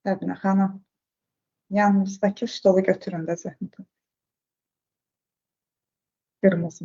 Səbinə xanım, yanınızdakı stolu götürün də zəhmət. Qırmızı.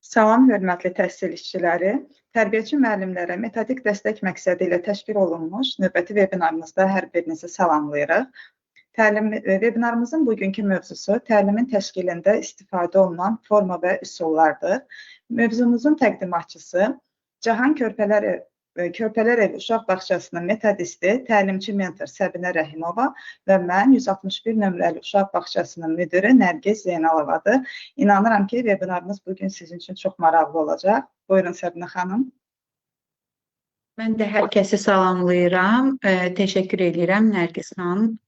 Salam, hörmətli təhsil işçiləri. Tərbiyəçi müəllimlərə metodik dəstək məqsədi ilə təşkil olunmuş növbəti webinarımızda hər birinizi salamlayırıq. Webinarımızın bugünkü mövzusu təlimin təşkilində istifadə olunan forma və üsullardır. Mövzumuzun təqdimatçısı Cahan Körpələr Evi Uşaq Bağçasının metodisti, təlimçi mentor Səbinə Rəhimova və mən 161 nömrəli Uşaq Bağçasının müdiri Nərgiz Zeynalovadır. İnanıram ki, webinarımız bugün sizin üçün çox maraqlı olacaq. Buyurun Səbinə xanım. Mən də hər kəsi salamlayıram, təşəkkür edirəm Nərgiz xanım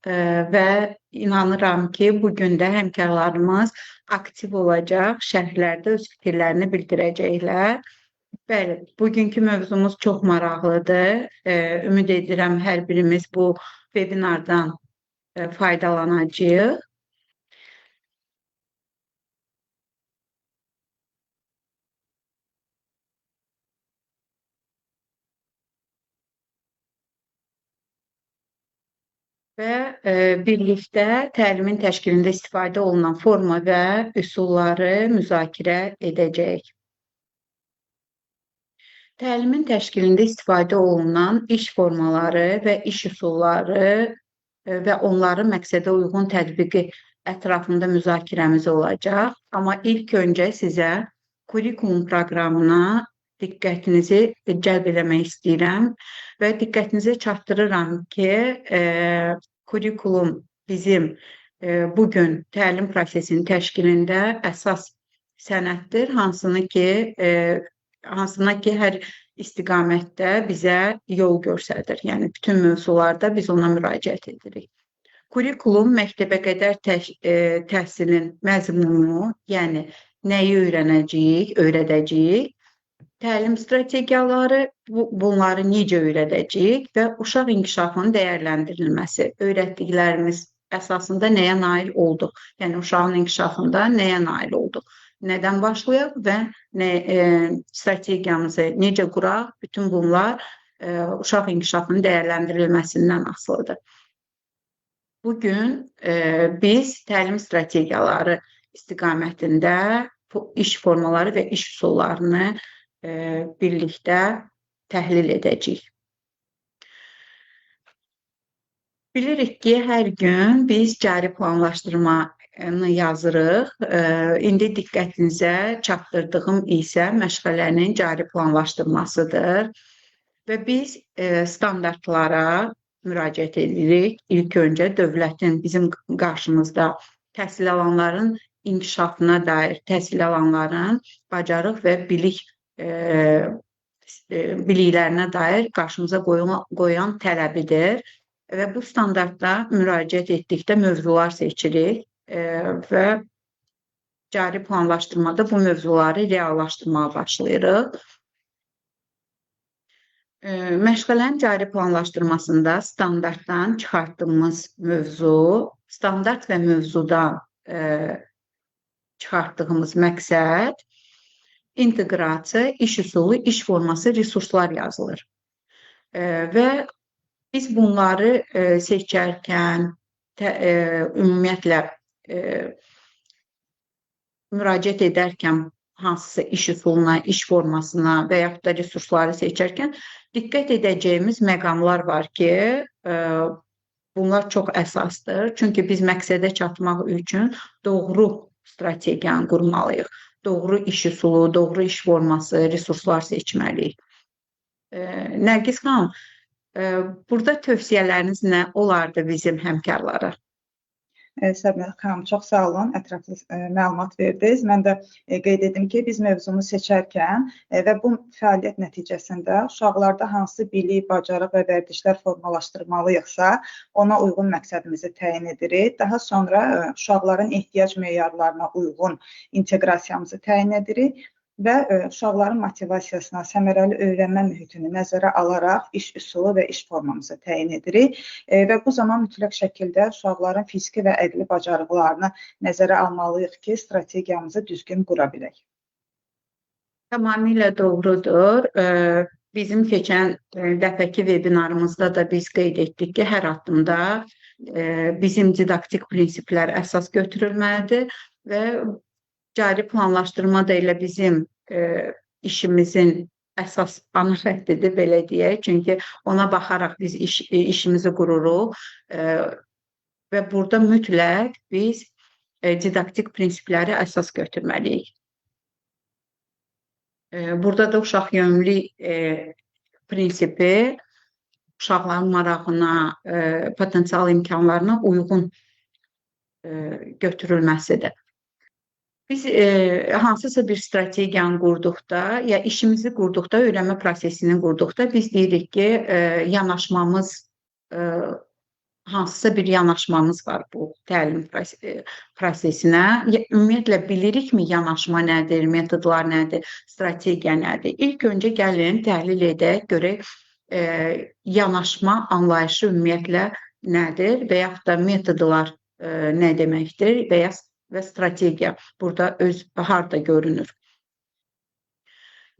və inanıram ki, bugün də həmkarlarımız aktiv olacaq, şərhlərdə öz fikirlərini bildirəcəklər. Bəli, bugünkü mövzumuz çox maraqlıdır. Ümid edirəm hər birimiz bu webinardan faydalanacağıq. Və birlikdə təlimin təşkilində istifadə olunan forma və üsulları müzakirə edəcəyik. Təlimin təşkilində istifadə olunan iş formaları və iş üsulları və onların məqsədə uyğun tətbiqi ətrafında müzakirəmiz olacaq. Amma ilk öncə sizə kurikulum proqramına diqqətinizi cəlb eləmək istəyirəm və diqqətinizi çatdırıram ki, kurikulum bizim bugün təlim prosesinin təşkilində əsas sənəddir, hansına ki, hər istiqamətdə bizə yol göstərir. Yəni, bütün mövzularda biz ona müraciət edirik. Kurikulum məktəbəqədər təhsilin məzmunu, yəni nəyi öyrədəcəyik, təlim strategiyaları, bunları necə öyrədəcəyik və uşaq inkişafının dəyərləndirilməsi, öyrətdiklərimiz əsasında nəyə nail olduq, yəni uşağın inkişafında nəyə nail olduq, nədən başlayaq və strategiyamızı necə quraq, bütün bunlar uşaq inkişafının dəyərləndirilməsindən asılıdır. Bugün biz təlim strategiyaları istiqamətində iş formaları və iş üsullarını birlikdə təhlil edəcəyik. Bilirik ki, hər gün biz cari planlaşdırmanı yazırıq. İndi diqqətinizə çatdırdığım isə məşğələnin cari planlaşdırmasıdır. Və biz standartlara müraciət edirik. İlk öncə dövlətin bizim qarşımızda təhsil alanların inkişafına dair, təhsil alanların bacarıq və biliklərinə dair qarşımıza qoyan tələbidir. Və bu standartda müraciət etdikdə mövzular seçirik və cari planlaşdırmada bu mövzuları reallaşdırmağa başlayırıq. Məşğələnin cari planlaşdırmasında standartdan çıxartdığımız mövzu, standart və mövzudan çıxartdığımız məqsəd, inteqrasiya, iş üsulu, iş forması, resurslar yazılır. Və biz bunları seçərkən, ümumiyyətlə müraciət edərkən hansısa iş üsuluna, iş formasına və yaxud da resursları seçərkən diqqət edəcəyimiz məqamlar var ki, bunlar çox əsasdır. Çünki biz məqsədə çatmaq üçün doğru strategiyanı qurmalıyıq. Doğru iş üsulu, doğru iş forması, resurslar seçməliyik. Nərgiz xanım, burada tövsiyələriniz nə olardı bizim həmkarlara? Səbinə xanım, çox sağ olun, ətraflı məlumat verdiniz. Mən də qeyd edim ki, biz mövzunu seçərkən və bu fəaliyyət nəticəsində uşaqlarda hansı bilik, bacarıq və vərdişlər formalaşdırmalıyıqsa, ona uyğun məqsədimizi təyin edirik. Daha sonra uşaqların ehtiyac meyarlarına uyğun inteqrasiyamızı təyin edirik və uşaqların motivasiyasına, səmərəli öyrənmə mühitini nəzərə alaraq iş üsulu və iş formamızı təyin edirik və bu zaman mütləq şəkildə uşaqların fiziki və əqli bacarıqlarını nəzərə almalıyıq ki, strategiyamızı düzgün qura bilək. Tamamilə doğrudur. Bizim keçən dəfəki webinarımızda da biz qeyd etdik ki, hər addımda bizim didaktik prinsiplər əsas götürülməlidir və cari planlaşdırma da elə bizim işimizin əsas ana xəttidir, belə deyək. Çünki ona baxaraq biz işimizi qururuq və burada mütləq biz didaktik prinsipləri əsas götürməliyik. Burada da uşaq yönümlü prinsipi uşaqların marağına, potensial imkanlarına uyğun götürülməsidir. Biz hansısa bir strategiyanı qurduqda, ya işimizi qurduqda, öyrənmə prosesini qurduqda biz deyirik ki, yanaşmamız, hansısa bir yanaşmamız var bu təlim prosesinə. Ümumiyyətlə bilirikmi yanaşma nədir, metodlar nədir, strategiya nədir? İlk öncə gəlin təhlil edək, görək yanaşma anlayışı ümumiyyətlə nədir və yaxud da metodlar nə deməkdir və strategiya burada harda görünür.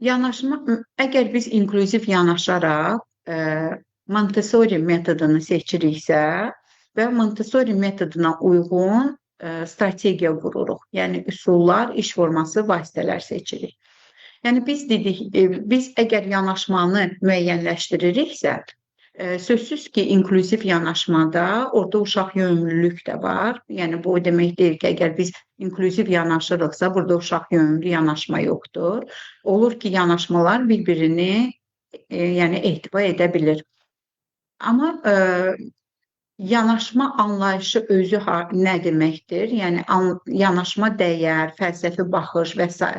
Yanaşma, əgər biz inklüziv yanaşaraq Montessori metodunu seçiriksə və Montessori metoduna uyğun strategiya qururuq. Yəni üsullar, iş forması, vasitələr seçirik. Yəni biz dedik, biz əgər yanaşmanı müəyyənləşdiririksə, sözsüz ki, inklüziv yanaşmada orada uşaq yönümlülük də var. Yəni bu demək deyil ki, əgər biz inklüziv yanaşırıqsa, burada uşaq yönümlü yanaşma yoxdur. Olur ki, yanaşmalar bir-birini ehtiva edə bilir. Amma yanaşma anlayışı özü nə deməkdir? Yəni yanaşma dəyər, fəlsəfi baxış və s.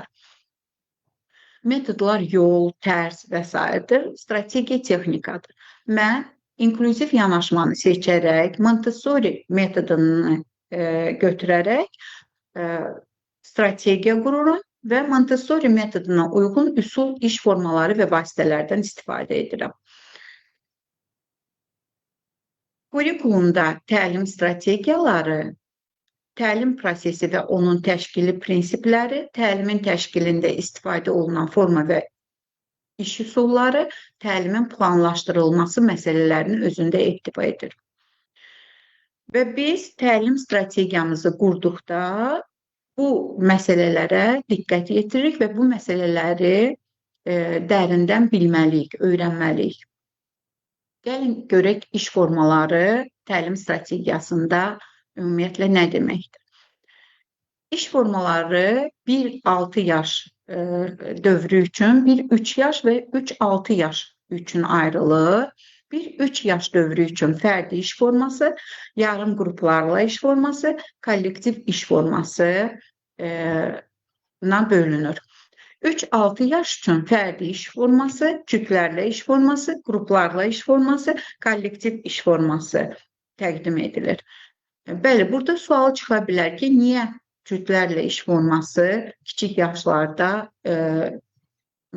Metodlar yol, tərs və s.dir. Strategiya texnikadır. Mən inklüziv yanaşmanı seçərək, Montessori metodunu götürərək strategiya qururum və Montessori metoduna uyğun üsul, iş formaları və vasitələrdən istifadə edirəm. Kurikulumda təlim strategiyaları, təlim prosesi və onun təşkili prinsipləri, təlimin təşkilində istifadə olunan forma və iş üsulları, təlimin planlaşdırılması məsələlərini özündə ehtiva edir. Və biz təlim strategiyamızı qurduqda bu məsələlərə diqqət yetiririk və bu məsələləri dərindən bilməliyik, öyrənməliyik. Gəlin görək iş formaları təlim strategiyasında ümumiyyətlə nə deməkdir? İş formaları 1-6 yaş dövrü üçün, 1-3 yaş və 3-6 yaş üçün ayrılır. 1-3 yaş dövrü üçün fərdi iş forması, yarım qruplarla iş forması, kollektiv iş forması bölünür. 3-6 yaş üçün fərdi iş forması, cütlərlə iş forması, qruplarla iş forması, kollektiv iş forması təqdim edilir. Bəli, burada sual çıxa bilər ki, niyə cütlərlə iş forması kiçik yaşlarda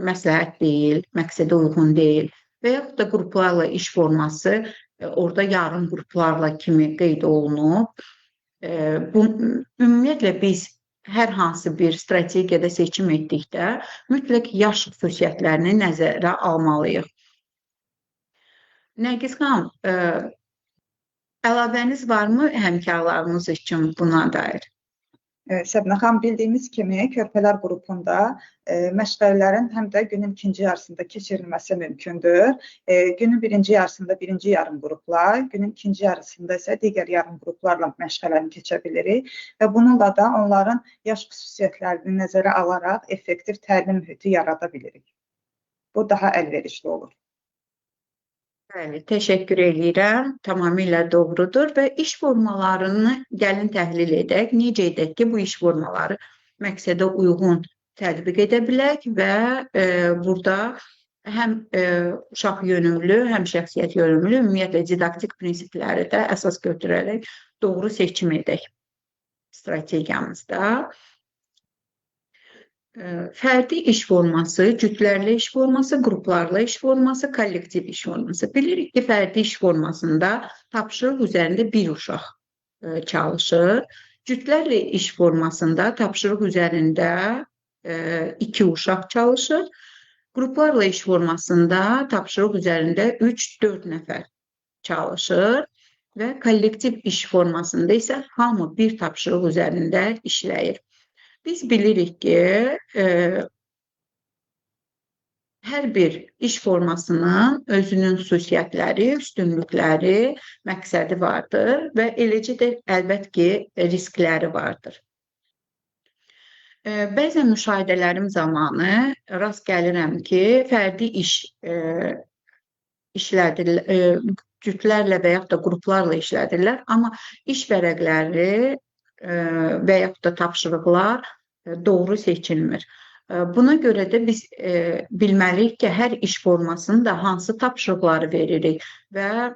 məsləhət deyil, məqsədə uyğun deyil və yaxud da qruplarla iş forması orada yarım qruplarla kimi qeyd olunub. Ümumiyyətlə biz hər hansı bir strategiyada seçim etdikdə mütləq yaş xüsusiyyətlərini nəzərə almalıyıq. Nərgiz xanım, əlavəniz varmı həmkarlarımız üçün buna dair? Səbinə xanım, bildiyimiz kimi körpələr qrupunda məşğələlərin həm də günün ikinci yarısında keçirilməsi mümkündür. Günün birinci yarısında birinci yarım qruplar, günün ikinci yarısında isə digər yarım qruplarla məşğələni keçə bilirik və bununla da onların yaş xüsusiyyətlərini nəzərə alaraq effektiv təlim mühiti yarada bilirik. Bu daha əlverişli olur. Bəli, təşəkkür edirəm. Tamamilə doğrudur və iş formalarını gəlin təhlil edək. Necə edək ki, bu iş formaları məqsədə uyğun tətbiq edə bilək və burada həm uşaq yönümlü, həm şəxsiyyət yönümlü, ümumiyyətlə didaktik prinsipləri də əsas götürərək doğru seçim edək strategiyamızda. Fərdi iş forması, cütlərlə iş forması, qruplarla iş forması, kollektiv iş forması. Bilirik ki, fərdi iş formasında tapşırıq üzərində bir uşaq çalışır. Cütlərlə iş formasında tapşırıq üzərində iki uşaq çalışır. Qruplarla iş formasında tapşırıq üzərində 3-4 nəfər çalışır və kollektiv iş formasında isə hamı bir tapşırıq üzərində işləyir. Biz bilirik ki, hər bir iş formasının özünün xüsusiyyətləri, üstünlükləri, məqsədi vardır və eləcə də əlbət ki, riskləri vardır. Bəzən müşahidələrim zamanı rast gəlirəm ki, fərdi cütlərlə və yaxud da qruplarla işlədirlər, amma iş vərəqləri və yaxud da tapşırıqlar doğru seçilmir. Buna görə də biz bilməliyik ki, hər iş formasında hansı tapşırıqları veririk və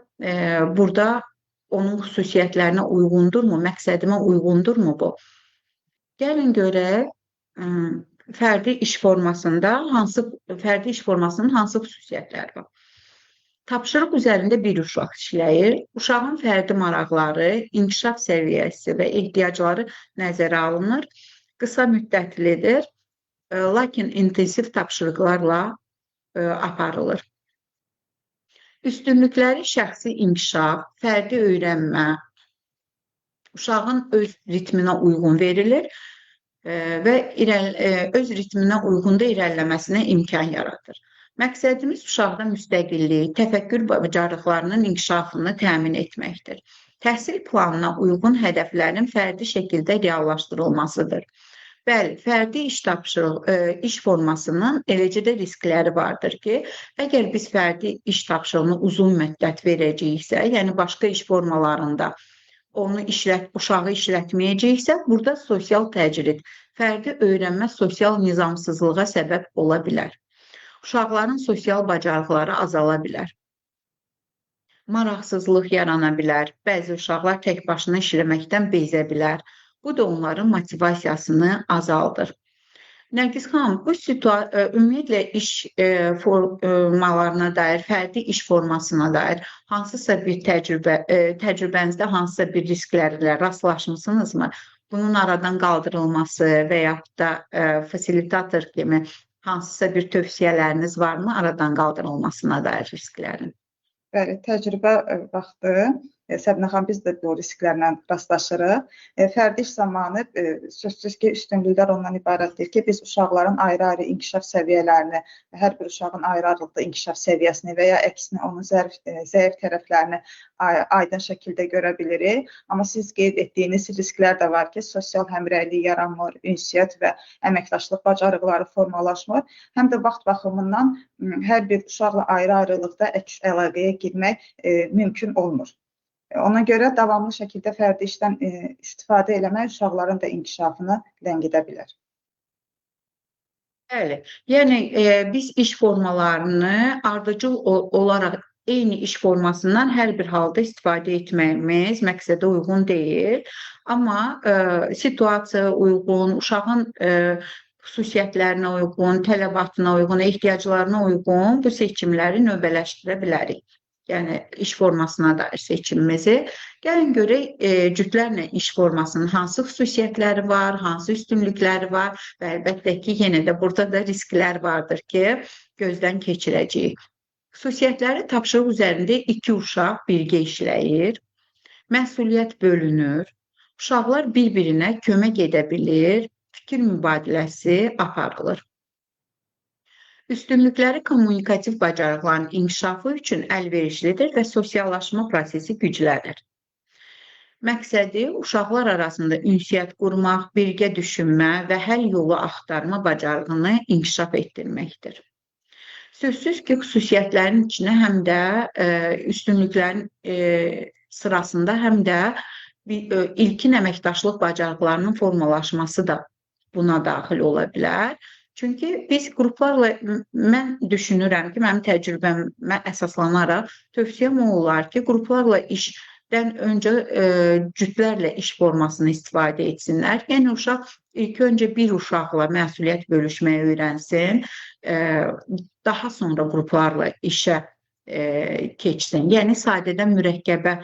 burada onun xüsusiyyətlərinə uyğundurmu, məqsədimə uyğundurmu bu? Gəlin görək, fərdi iş formasının hansı xüsusiyyətləri var? Tapşırıq üzərində bir uşaq işləyir. Uşağın fərdi maraqları, inkişaf səviyyəsi və ehtiyacları nəzərə alınır. Qısa müddətlidir, lakin intensiv tapşırıqlarla aparılır. Üstünlükləri şəxsi inkişaf, fərdi öyrənmə, uşağın öz ritminə uyğun verilir və öz ritminə uyğun da irəliləməsinə imkan yaradır. Məqsədimiz uşaqda müstəqillik, təfəkkür bacarıqlarının inkişafını təmin etməkdir. Təhsil planına uyğun hədəflərin fərdi şəkildə reallaşdırılmasıdır. Bəli, fərdi iş formasının eləcə də riskləri vardır ki, əgər biz fərdi iş tapşırığını uzun müddət verəcəyiksə, yəni başqa iş formalarında uşağı işlətməyəcəksə, burada sosial təcrid, fərdi öyrənmə sosial nizamsızlığa səbəb ola bilər. Uşaqların sosial bacarıqları azala bilər. Maraqsızlıq yarana bilər. Bəzi uşaqlar tək başına işləməkdən bezə bilər. Bu da onların motivasiyasını azaldır. Nərgiz xanım, bu ümumiyyətlə iş formalarına dair, fərdi iş formasına dair hansısa bir təcrübənizdə hansısa bir risklərlə rastlaşmısınızmı? Bunun aradan qaldırılması və yaxud da fasilitator kimi hansısa bir tövsiyələriniz varmı aradan qaldırılmasına dair risklərin? Bəli, təcrübə vaxtı Səbinə xanım, biz də bu risklərlə rastlaşırıq. Fərdi iş zamanı sözsüz ki, üstünlüklər ondan ibarətdir ki, biz uşaqların ayrı-ayrı inkişaf səviyyələrini, hər bir uşağın ayrı-ayrılıqda inkişaf səviyyəsini və ya əksinə onun zəif tərəflərini aydın şəkildə görə bilirik. Amma siz qeyd etdiyiniz risklər də var ki, sosial həmrəylik yaranmır, ünsiyyət və əməkdaşlıq bacarıqları formalaşmır. Həm də vaxt baxımından hər bir uşaqla ayrı-ayrılıqda əks əlaqəyə girmək mümkün olmur. Ona görə davamlı şəkildə fərdi işdən istifadə eləmək uşaqların da inkişafını ləngidə bilər. Bəli, yəni biz iş formalarını ardıcıl olaraq eyni iş formasından hər bir halda istifadə etməyimiz məqsədə uyğun deyil. Amma situasiyaya uyğun, uşağın xüsusiyyətlərinə uyğun, tələbatına uyğun, ehtiyaclarına uyğun bu seçimləri növbələşdirə bilərik. Yəni iş formasına dair seçimimizi. Gəlin görək cütlərlə iş formasının hansı xüsusiyyətləri var, hansı üstünlükləri var və əlbəttə ki, yenə də burada da risklər vardır ki, gözdən keçirəcəyik. Xüsusiyyətləri tapşırıq üzərində iki uşaq birgə işləyir, məsuliyyət bölünür, uşaqlar bir-birinə kömək edə bilir, fikir mübadiləsi aparılır. Üstünlükləri kommunikativ bacarıqların inkişafı üçün əlverişlidir və sosiallaşma prosesi güclənir. Məqsədi uşaqlar arasında ünsiyyət qurmaq, birgə düşünmə və həll yolu axtarma bacarığını inkişaf etdirməkdir. Sözsüz ki, xüsusiyyətlərin içinə həm də üstünlüklərin sırasında həm də ilkin əməkdaşlıq bacarıqlarının formalaşması da buna daxil ola bilər. Çünki biz qruplarla, mən düşünürəm ki, mənim təcrübəmə əsaslanaraq tövsiyəm olar ki, qruplarla iş öncə cütlərlə iş formasını istifadə etsinlər. Yəni uşaq ilk öncə bir uşaqla məsuliyyət bölüşməyi öyrənsin, daha sonra qruplarla işə keçsin. Yəni sadədən mürəkkəbə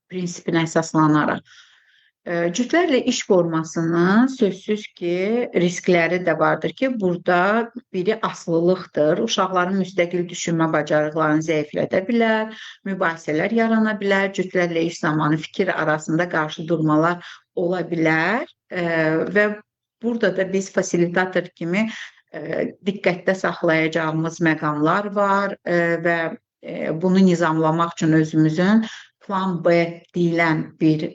prinsipinə əsaslanaraq. Cütlərlə iş formasının sözsüz ki, riskləri də vardır ki, burada biri asılılıqdır. Uşaqların müstəqil düşünmə bacarıqlarını zəiflədə bilər, mübahisələr yarana bilər, cütlərlə iş zamanı fikir arasında qarşıdurmalar ola bilər və burada da biz fasilitator kimi diqqətdə saxlayacağımız məqamlar var və bunu nizamlamaq üçün özümüzün plan B deyilən bir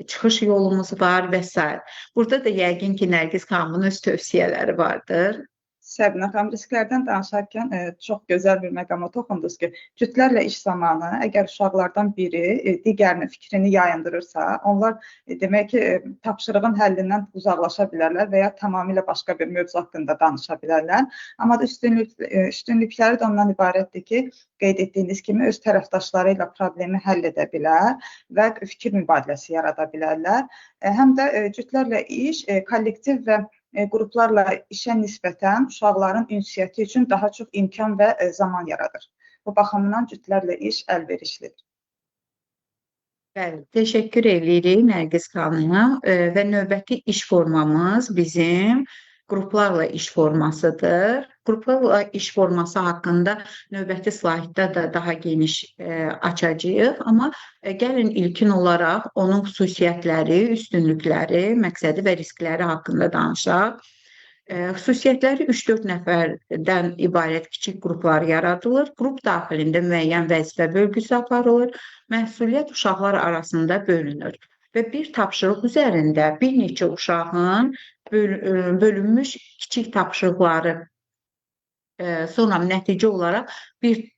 çıxış yolumuz var və s. Burada da yəqin ki, Nərgiz xanımın öz tövsiyələri vardır. Səbinə xanım, risklərdən danışarkən çox gözəl bir məqama toxundunuz ki, cütlərlə iş zamanı əgər uşaqlardan biri digərinin fikrini yayındırırsa, onlar demək ki, tapşırığın həllindən uzaqlaşa bilərlər və ya tamamilə başqa bir mövzu haqqında danışa bilərlər. Amma üstünlükləri də ondan ibarətdir ki, qeyd etdiyiniz kimi öz tərəfdaşları ilə problemi həll edə bilər və fikir mübadiləsi yarada bilərlər. Həm də cütlərlə iş kollektiv və qruplarla işə nisbətən uşaqların ünsiyyəti üçün daha çox imkan və zaman yaradır. Bu baxımdan cütlərlə iş əlverişlidir. Bəli, təşəkkür edirik Nərgiz xanım və növbəti iş formamız bizim qruplarla iş formasıdır. Qruplarla iş forması haqqında növbəti slaytda da daha geniş açacağıq, amma gəlin ilkin olaraq onun xüsusiyyətləri, üstünlükləri, məqsədi və riskləri haqqında danışaq. Xüsusiyyətləri 3-4 nəfərdən ibarət kiçik qruplar yaradılır. Qrup daxilində müəyyən vəzifə bölgüsü aparılır. Məsuliyyət uşaqlar arasında bölünür və bir tapşırıq üzərində bir neçə uşağın bölünmüş kiçik tapşırıqları sonra nəticə olaraq bir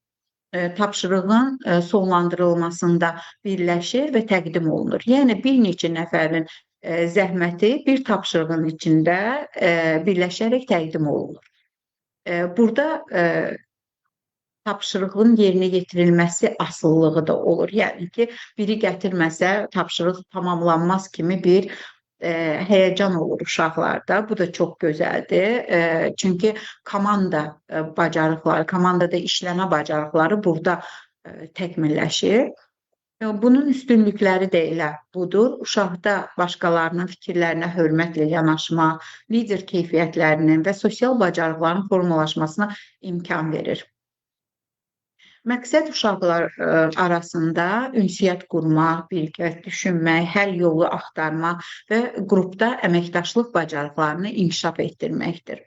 tapşırığın sonlandırılmasında birləşir və təqdim olunur. Yəni bir neçə nəfərin zəhməti bir tapşırığın içində birləşərək təqdim olunur. Burada tapşırığın yerinə yetirilməsi asılılığı da olur. Yəni ki, biri gətirməsə tapşırıq tamamlanmaz kimi bir həyəcan olur uşaqlarda. Bu da çox gözəldir. Çünki komanda bacarıqları, komandada işləmə bacarıqları burada təkmilləşir. Bunun üstünlükləri də elə budur. Uşaqda başqalarının fikirlərinə hörmətlə yanaşma, lider keyfiyyətlərinin və sosial bacarıqların formalaşmasına imkan verir. Məqsəd uşaqlar arasında ünsiyyət qurmaq, birgə düşünmək, həll yolu axtarmaq və qrupda əməkdaşlıq bacarıqlarını inkişaf etdirməkdir.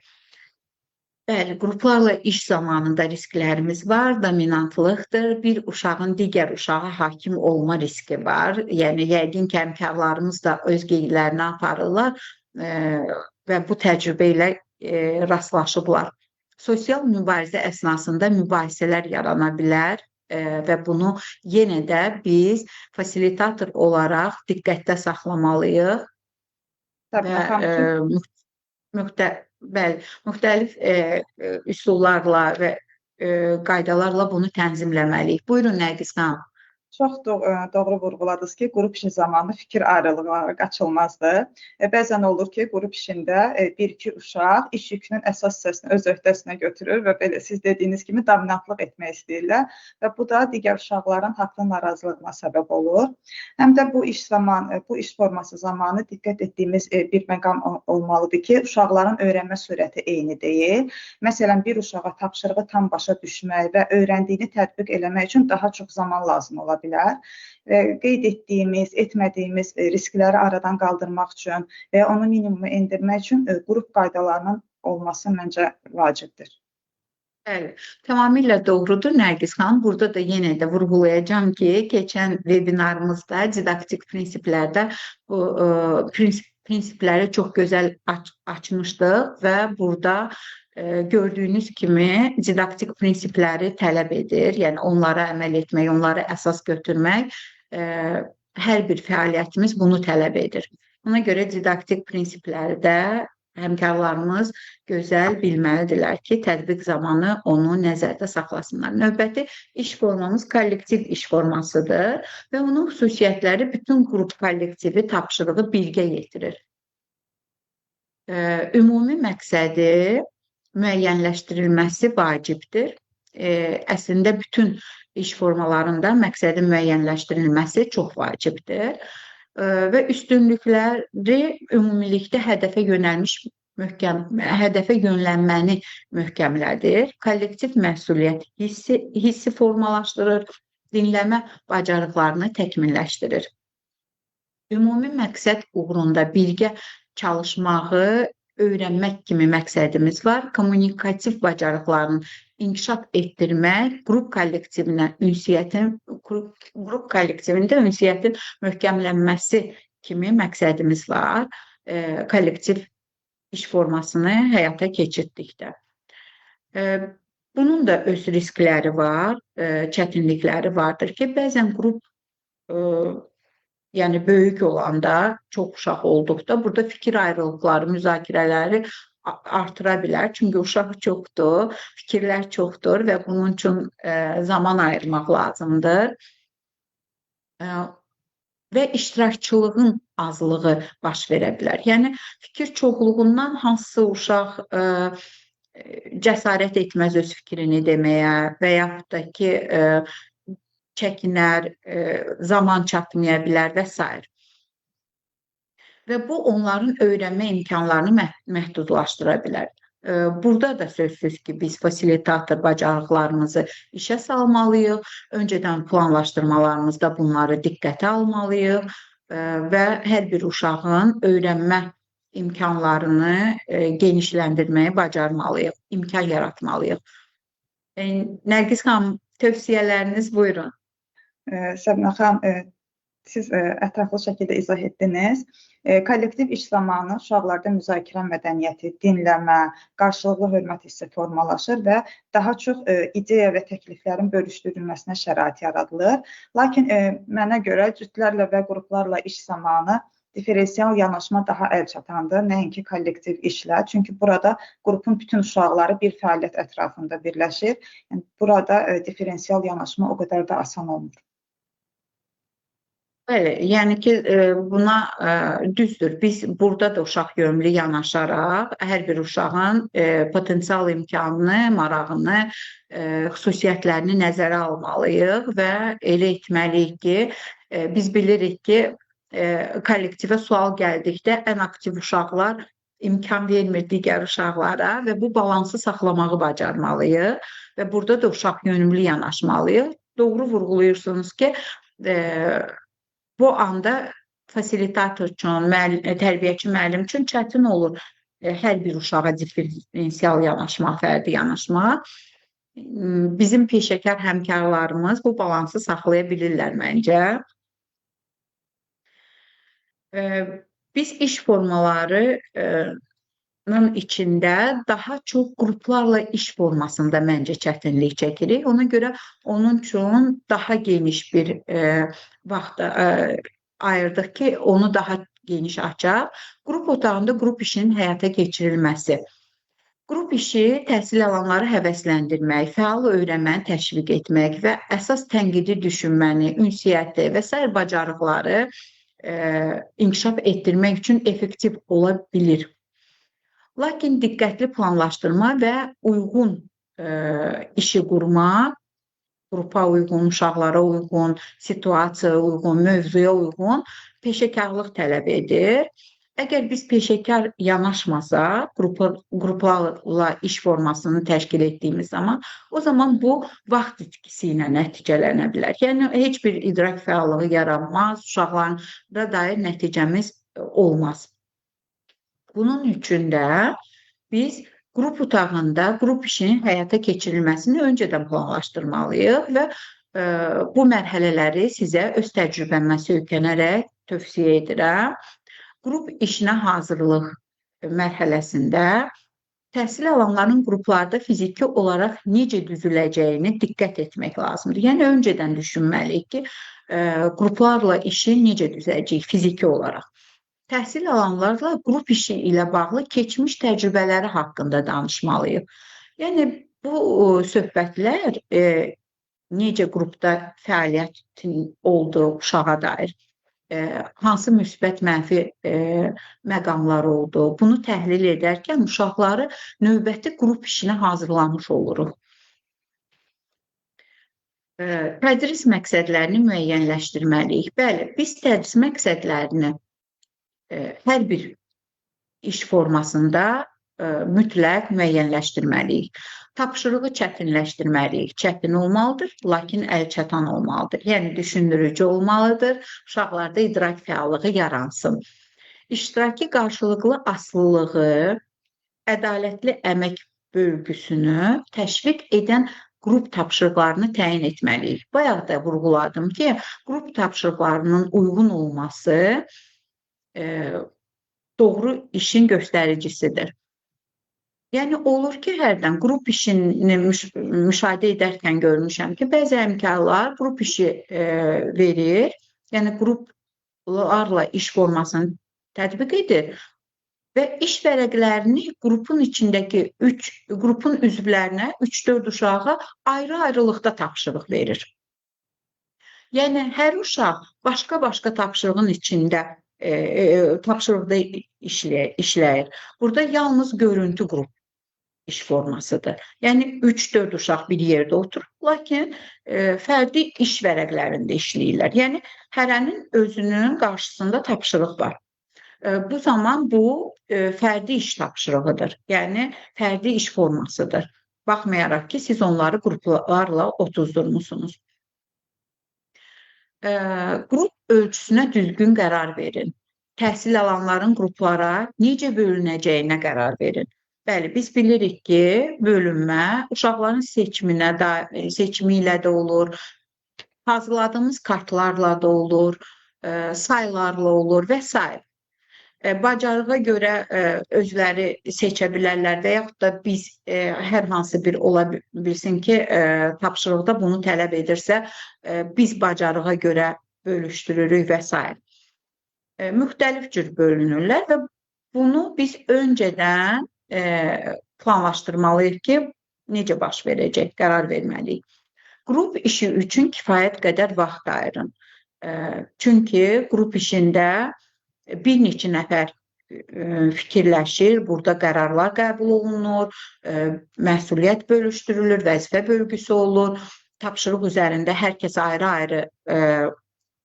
Bəli, qruplarla iş zamanında risklərimiz var, dominantlıqdır, bir uşağın digər uşağa hakim olma riski var. Yəni, yəqin ki, həmkarlarımız da öz qeydlərini aparırlar və bu təcrübə ilə rastlaşıblar. Sosial mübarizə əsnasında mübahisələr yarana bilər və bunu yenə də biz fasilitator olaraq diqqətdə saxlamalıyıq və müxtəlif üsullarla və qaydalarla bunu tənzimləməliyik. Buyurun, Nərgiz xanım. Çox doğru vurğuladınız ki, qrup işi zamanı fikir ayrılıqları qaçılmazdır. Bəzən olur ki, qrup işində bir-iki uşaq iş yükünün əsas hissəsini öz öhdəsinə götürür və belə siz dediyiniz kimi dominantlıq etmək istəyirlər və bu da digər uşaqların haqlı narazılığına səbəb olur. Həm də bu iş forması zamanı diqqət etdiyimiz bir məqam olmalıdır ki, uşaqların öyrənmə sürəti eyni deyil. Məsələn, bir uşağa tapşırığı tam başa düşmək və öyrəndiyini tətbiq eləmək üçün daha çox zaman lazım ola bilər. Qeyd etdiyimiz, etmədiyimiz riskləri aradan qaldırmaq üçün və onu minimuma endirmək üçün qrup qaydalarının olması məncə vacibdir. Bəli, tamamilə doğrudur Nərgiz xanım. Burada da yenə də vurğulayacağım ki, keçən webinarımızda didaktik prinsiplərdə bu prinsipləri çox gözəl açmışdıq və burada gördüyünüz kimi didaktik prinsipləri tələb edir. Yəni onlara əməl etmək, onlara əsas götürmək, hər bir fəaliyyətimiz bunu tələb edir. Ona görə didaktik prinsipləri də həmkarlarımız gözəl bilməlidirlər ki, tətbiq zamanı onu nəzərdə saxlasınlar. Növbəti iş formamız kollektiv iş formasıdır və onun xüsusiyyətləri bütün qrup kollektivi tapşırığı birgə yetirir. Ümumi məqsədi müəyyənləşdirilməsi vacibdir. Əslində bütün iş formalarında məqsədin müəyyənləşdirilməsi çox vacibdir. Və üstünlükləri ümumilikdə hədəfə yönəlməni möhkəmlədir. Kollektiv məsuliyyət hissi formalaşdırır, dinləmə bacarıqlarını təkmilləşdirir. Ümumi məqsəd uğrunda birgə çalışmağı öyrənmək kimi məqsədimiz var. Kommunikativ bacarıqlarını inkişaf etdirmək, qrup kollektivində ünsiyyətin möhkəmlənməsi kimi məqsədimiz var. Kollektiv iş formasını həyata keçirdikdə. Bunun da öz riskləri var, çətinlikləri vardır ki, bəzən qrup yəni böyük olanda, çox uşaq olduqda burada fikir ayrılıqları, müzakirələri artıra bilər. Çünki uşaq çoxdur, fikirlər çoxdur və bunun üçün zaman ayırmaq lazımdır. Və iştirakçılığın azlığı baş verə bilər. Yəni fikir çoxluğundan hansısa uşaq cəsarət etməz öz fikrini deməyə və yaxud da ki, çəkinər, zaman çatmaya bilər və s. Və bu onların öyrənmə imkanlarını məhdudlaşdıra bilər. Burada da sözsüz ki, biz fasilitator bacarıqlarımızı işə salmalıyıq, öncədən planlaşdırmalarımızda bunları diqqətə almalıyıq və hər bir uşağın öyrənmə imkanlarını genişləndirməyi bacarmalıyıq, imkan yaratmalıyıq. Nərgiz xanım, tövsiyələriniz buyurun. Səbinə xanım, siz ətraflı şəkildə izah etdiniz. Kollektiv iş zamanı uşaqlarda müzakirə mədəniyyəti, dinləmə, qarşılıqlı hörmət hissi formalaşır və daha çox ideya və təkliflərin bölüşdürülməsinə şərait yaradılır. Lakin mənə görə cütlərlə və qruplarla iş zamanı diferensial yanaşma daha əlçatandır, nəinki kollektiv işlə. Çünki burada qrupun bütün uşaqları bir fəaliyyət ətrafında birləşir. Burada diferensial yanaşma o qədər də asan olmur. Bəli, yəni ki, buna düzdür. Biz burada da uşaq yönümlü yanaşaraq hər bir uşağın potensial imkanını, marağını, xüsusiyyətlərini nəzərə almalıyıq və elə etməliyik ki, biz bilirik ki, kollektivə sual gəldikdə ən aktiv uşaqlar imkan vermir digər uşaqlara və bu balansı saxlamağı bacarmalıyıq və burada da uşaq yönümlü yanaşmalıyıq. Doğru vurğulayırsınız ki, bu anda fasilitator üçün, tərbiyəçi müəllim üçün çətin olur hər bir uşağa diferensial yanaşmaq, fərdi yanaşmaq. Bizim peşəkar həmkarlarımız bu balansı saxlaya bilirlər məncə. Biz iş formalarının içində daha çox qruplarla iş formasında məncə çətinlik çəkirik. Ona görə onun üçün daha geniş bir vaxt ayırdıq ki, onu daha geniş açaq. Qrup otağında qrup işinin həyata keçirilməsi. Qrup işi təhsil alanları həvəsləndirmək, fəal öyrənməni təşviq etmək və əsas tənqidi düşünməni, ünsiyyəti və s. bacarıqları inkişaf etdirmək üçün effektiv ola bilir. Lakin diqqətli planlaşdırma və uyğun işi qurma, qrupa uyğun, uşaqlara uyğun, situasiyaya uyğun, mövzuya uyğun peşəkarlıq tələb edir. Əgər biz peşəkar yanaşmasaq, qruplarla iş formasını təşkil etdiyimiz zaman, o zaman bu vaxt itkisi ilə nəticələnə bilər. Yəni, heç bir idrak fəallığı yaranmaz, uşaqlara dair nəticəmiz olmaz. Bunun üçün də biz qrup otağında qrup işinin həyata keçirilməsini öncədən planlaşdırmalıyıq və bu mərhələləri sizə öz təcrübəmə söykənərək tövsiyə edirəm. Qrup işinə hazırlıq mərhələsində təhsil alanların qruplarda fiziki olaraq necə düzüləcəyini diqqət etmək lazımdır. Yəni, öncədən düşünməliyik ki, qruplarla işi necə düzəcəyik fiziki olaraq. təhsil alanlarla qrup işi ilə bağlı keçmiş təcrübələri haqqında danışmalıyıq. Yəni bu söhbətlər necə qrupda fəaliyyətin olduğu uşağa dair hansı müsbət mənfi məqamlar oldu, bunu təhlil edərkən uşaqları növbəti qrup işinə hazırlamış oluruq. Tədris məqsədlərini müəyyənləşdirməliyik. Bəli, biz tədris məqsədlərini hər bir iş formasında mütləq müəyyənləşdirməliyik. Tapşırığı çətinləşdirməliyik. Çətin olmalıdır, lakin əlçatan olmalıdır. Yəni düşündürücü olmalıdır, uşaqlarda idrak fəallığı yaransın. İştiraki qarşılıqlı asılılığı, ədalətli əmək bölgüsünü təşviq edən qrup tapşırıqlarını təyin etməliyik. Bayaq da vurğuladım ki, qrup tapşırıqlarının uyğun olması doğru işin göstəricisidir. Yəni olur ki, hərdən qrup işini müşahidə edərkən görmüşəm ki, bəzi həmkarlar qrup işi verir, yəni qruplarla iş formasını tətbiq edir və iş vərəqlərini qrupun içindəki qrupun üzvlərinə 3-4 uşağa ayrı-ayrılıqda tapşırıq verir. Yəni hər uşaq başqa-başqa tapşırığın içində tapşırıqda işləyir. Burada yalnız görüntü qrup iş formasıdır. Yəni 3-4 uşaq bir yerdə oturur, lakin fərdi iş vərəqlərində işləyirlər. Yəni hərənin özünün qarşısında tapşırıq var. Bu zaman bu fərdi iş tapşırığıdır. Yəni fərdi iş formasıdır. Baxmayaraq ki, siz onları qruplarla otuzdurmusunuz. Qrup ölçüsünə düzgün qərar verin. Təhsil alanların qruplara necə bölünəcəyinə qərar verin. Bəli, biz bilirik ki, bölünmə uşaqların seçimi ilə də olur, hazırladığımız kartlarla da olur, saylarla olur və s. Bacarığa görə özləri seçə bilərlər və yaxud da biz hər hansı bir ola bilsin ki, tapşırıqda bunu tələb edirsə, biz bacarığa görə bölüşdürürük və s. Müxtəlif cür bölünürlər və bunu biz öncədən planlaşdırmalıyıq ki, necə baş verəcək, qərar verməliyik. Qrup işi üçün kifayət qədər vaxt ayırın. Çünki qrup işində bir neçə nəfər fikirləşir, burada qərarlar qəbul olunur, məsuliyyət bölüşdürülür, vəzifə bölgüsü olur, tapşırıq üzərində hər kəs ayrı-ayrı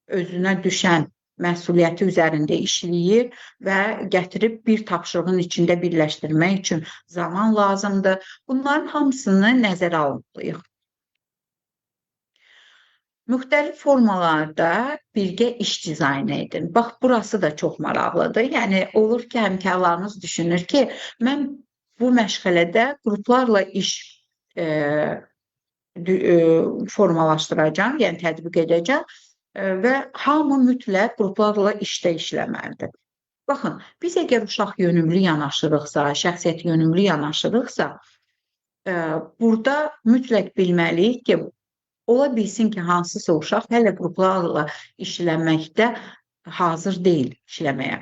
özünə düşən məsuliyyəti üzərində işləyir və gətirib bir tapşırığın içində birləşdirmək üçün zaman lazımdır. Bunların hamısını nəzərə almalıyıq. Müxtəlif formalarda birgə iş dizaynı edin. Bax, burası da çox maraqlıdır. Yəni, olur ki, həmkarlarınız düşünür ki, mən bu məşğələdə qruplarla iş formalaşdıracağım, yəni tətbiq edəcəm və hamı mütləq qruplarla işdə işləməlidir. Baxın, biz əgər uşaq yönümlü yanaşırıqsa, şəxsiyyət yönümlü yanaşırıqsa, burada mütləq bilməliyik ki, ola bilsin ki, hansısa uşaq hələ qruplarla işləməkdə hazır deyil işləməyə.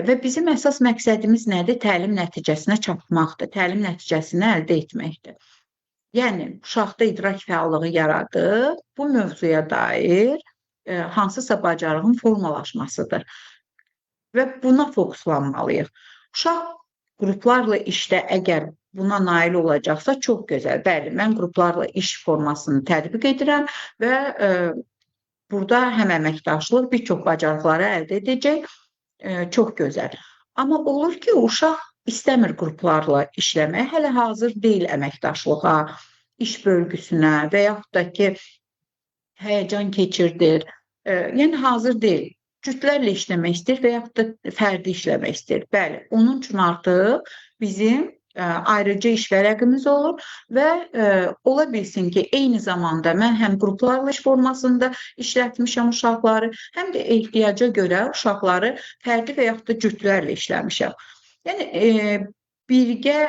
Və bizim əsas məqsədimiz nədir? Təlim nəticəsinə çatmaqdır, təlim nəticəsini əldə etməkdir. Yəni, uşaqda idrak fəallığı yaradıb, bu mövzuya dair hansısa bacarığın formalaşmasıdır və buna fokuslanmalıyıq. Uşaq qruplarla işdə əgər buna nail olacaqsa, çox gözəl. Bəli, mən qruplarla iş formasını tətbiq edirəm və burada həm əməkdaşlıq, bir çox bacarıqları əldə edəcək, çox gözəl. Amma olur ki, uşaq istəmir qruplarla işləmək, hələ hazır deyil əməkdaşlığa, iş bölgüsünə və yaxud da ki, həyəcan keçirdir, yəni hazır deyil. Cütlərlə işləmək istəyir və yaxud da fərdi işləmək istəyir. Bəli, onun üçün artıq bizim ayrıca iş vərəqimiz olur və ola bilsin ki, eyni zamanda mən həm qruplarla iş formasında işlətmişəm uşaqları, həm də ehtiyaca görə uşaqları fərdi və yaxud da cütlərlə işləmişəm. Yəni, birgə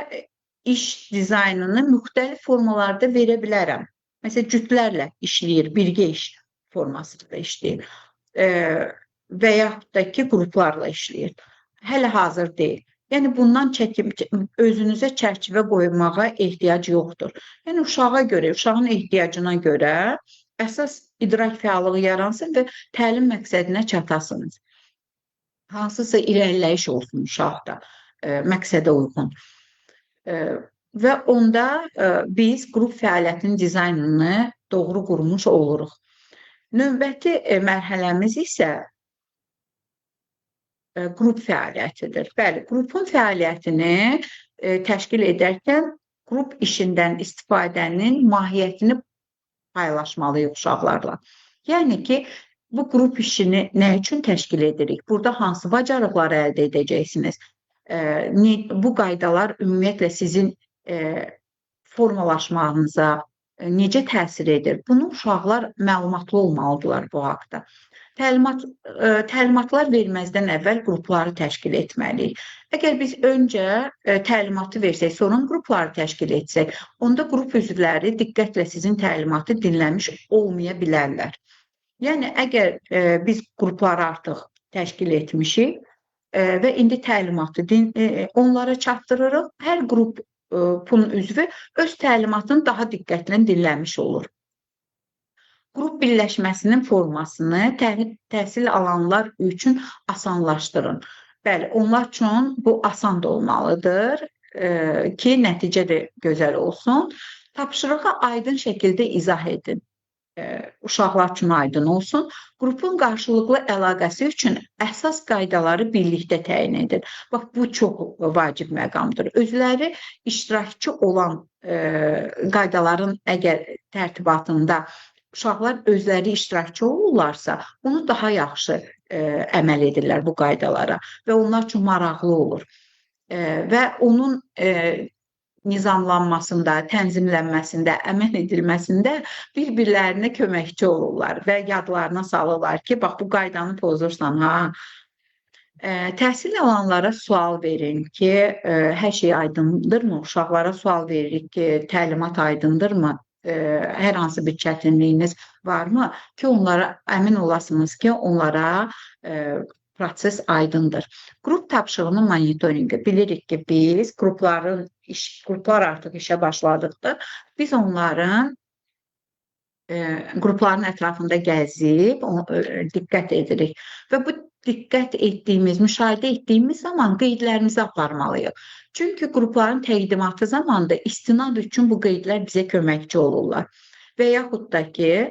iş dizaynını müxtəlif formalarda verə bilərəm. Məsələn, cütlərlə işləyir, birgə iş formasında işləyir. və yaxud da ki, qruplarla işləyir. Hələ hazır deyil. Yəni bundan özünüzə çərçivə qoymağa ehtiyac yoxdur. Yəni uşağa görə, uşağın ehtiyacına görə əsas idrak fəallığı yaransın və təlim məqsədinə çatasınız. Hansısa irəliləyiş olsun uşaqda, məqsədə uyğun. Və onda biz qrup fəaliyyətinin dizaynını doğru qurmuş oluruq. Növbəti mərhələmiz isə qrup fəaliyyətidir. Bəli, qrupun fəaliyyətini təşkil edərkən qrup işindən istifadənin mahiyyətini paylaşmalıyıq uşaqlarla. Yəni ki, bu qrup işini nə üçün təşkil edirik? Burada hansı bacarıqları əldə edəcəksiniz? Bu qaydalar ümumiyyətlə sizin formalaşmağınıza necə təsir edir? Bunu uşaqlar məlumatlı olmalıdırlar bu haqda. Təlimatlar verməzdən əvvəl qrupları təşkil etməliyik. Əgər biz öncə təlimatı versək, sonra qrupları təşkil etsək, onda qrup üzvləri diqqətlə sizin təlimatı dinləmiş olmaya bilərlər. Yəni, əgər biz qrupları artıq təşkil etmişik və indi təlimatı onlara çatdırırıq, hər qrupun üzvü öz təlimatını daha diqqətlə dinləmiş olur. Qrup birləşməsinin formasını təhsil alanlar üçün asanlaşdırın. Bəli, onlar üçün bu asan da olmalıdır ki, nəticə də gözəl olsun. Tapşırığı aydın şəkildə izah edin. Uşaqlar üçün aydın olsun. Qrupun qarşılıqlı əlaqəsi üçün əsas qaydaları birlikdə təyin edin. Bax, bu çox vacib məqamdır. Özləri iştirakçı olan qaydaların əgər tərtibatında uşaqlar özləri iştirakçı olurlarsa, onu daha yaxşı əməl edirlər bu qaydalara və onlar üçün maraqlı olur. Və onun nizamlanmasında, tənzimlənməsində, əməl edilməsində bir-birlərinə köməkçi olurlar və yadlarına salırlar ki, bax, bu qaydanı pozursan, ha. Təhsil alanlara sual verin ki, hər şey aydındırmı? Uşaqlara sual veririk ki, təlimat aydındırmı? Hər hansı bir çətinliyiniz varmı ki, onlara əmin olasınız ki, onlara proses aydındır. Qrup tapşırığının monitorinqi. Bilirik ki, biz qruplar artıq işə başladıqda, biz onların qrupların ətrafında gəzib, diqqət edirik. Və bu diqqət etdiyimiz, müşahidə etdiyimiz zaman qeydlərimizi aparmalıyıq. Çünki qrupların təqdimatı zamanında istinad üçün bu qeydlər bizə köməkçi olurlar. Və yaxud da ki,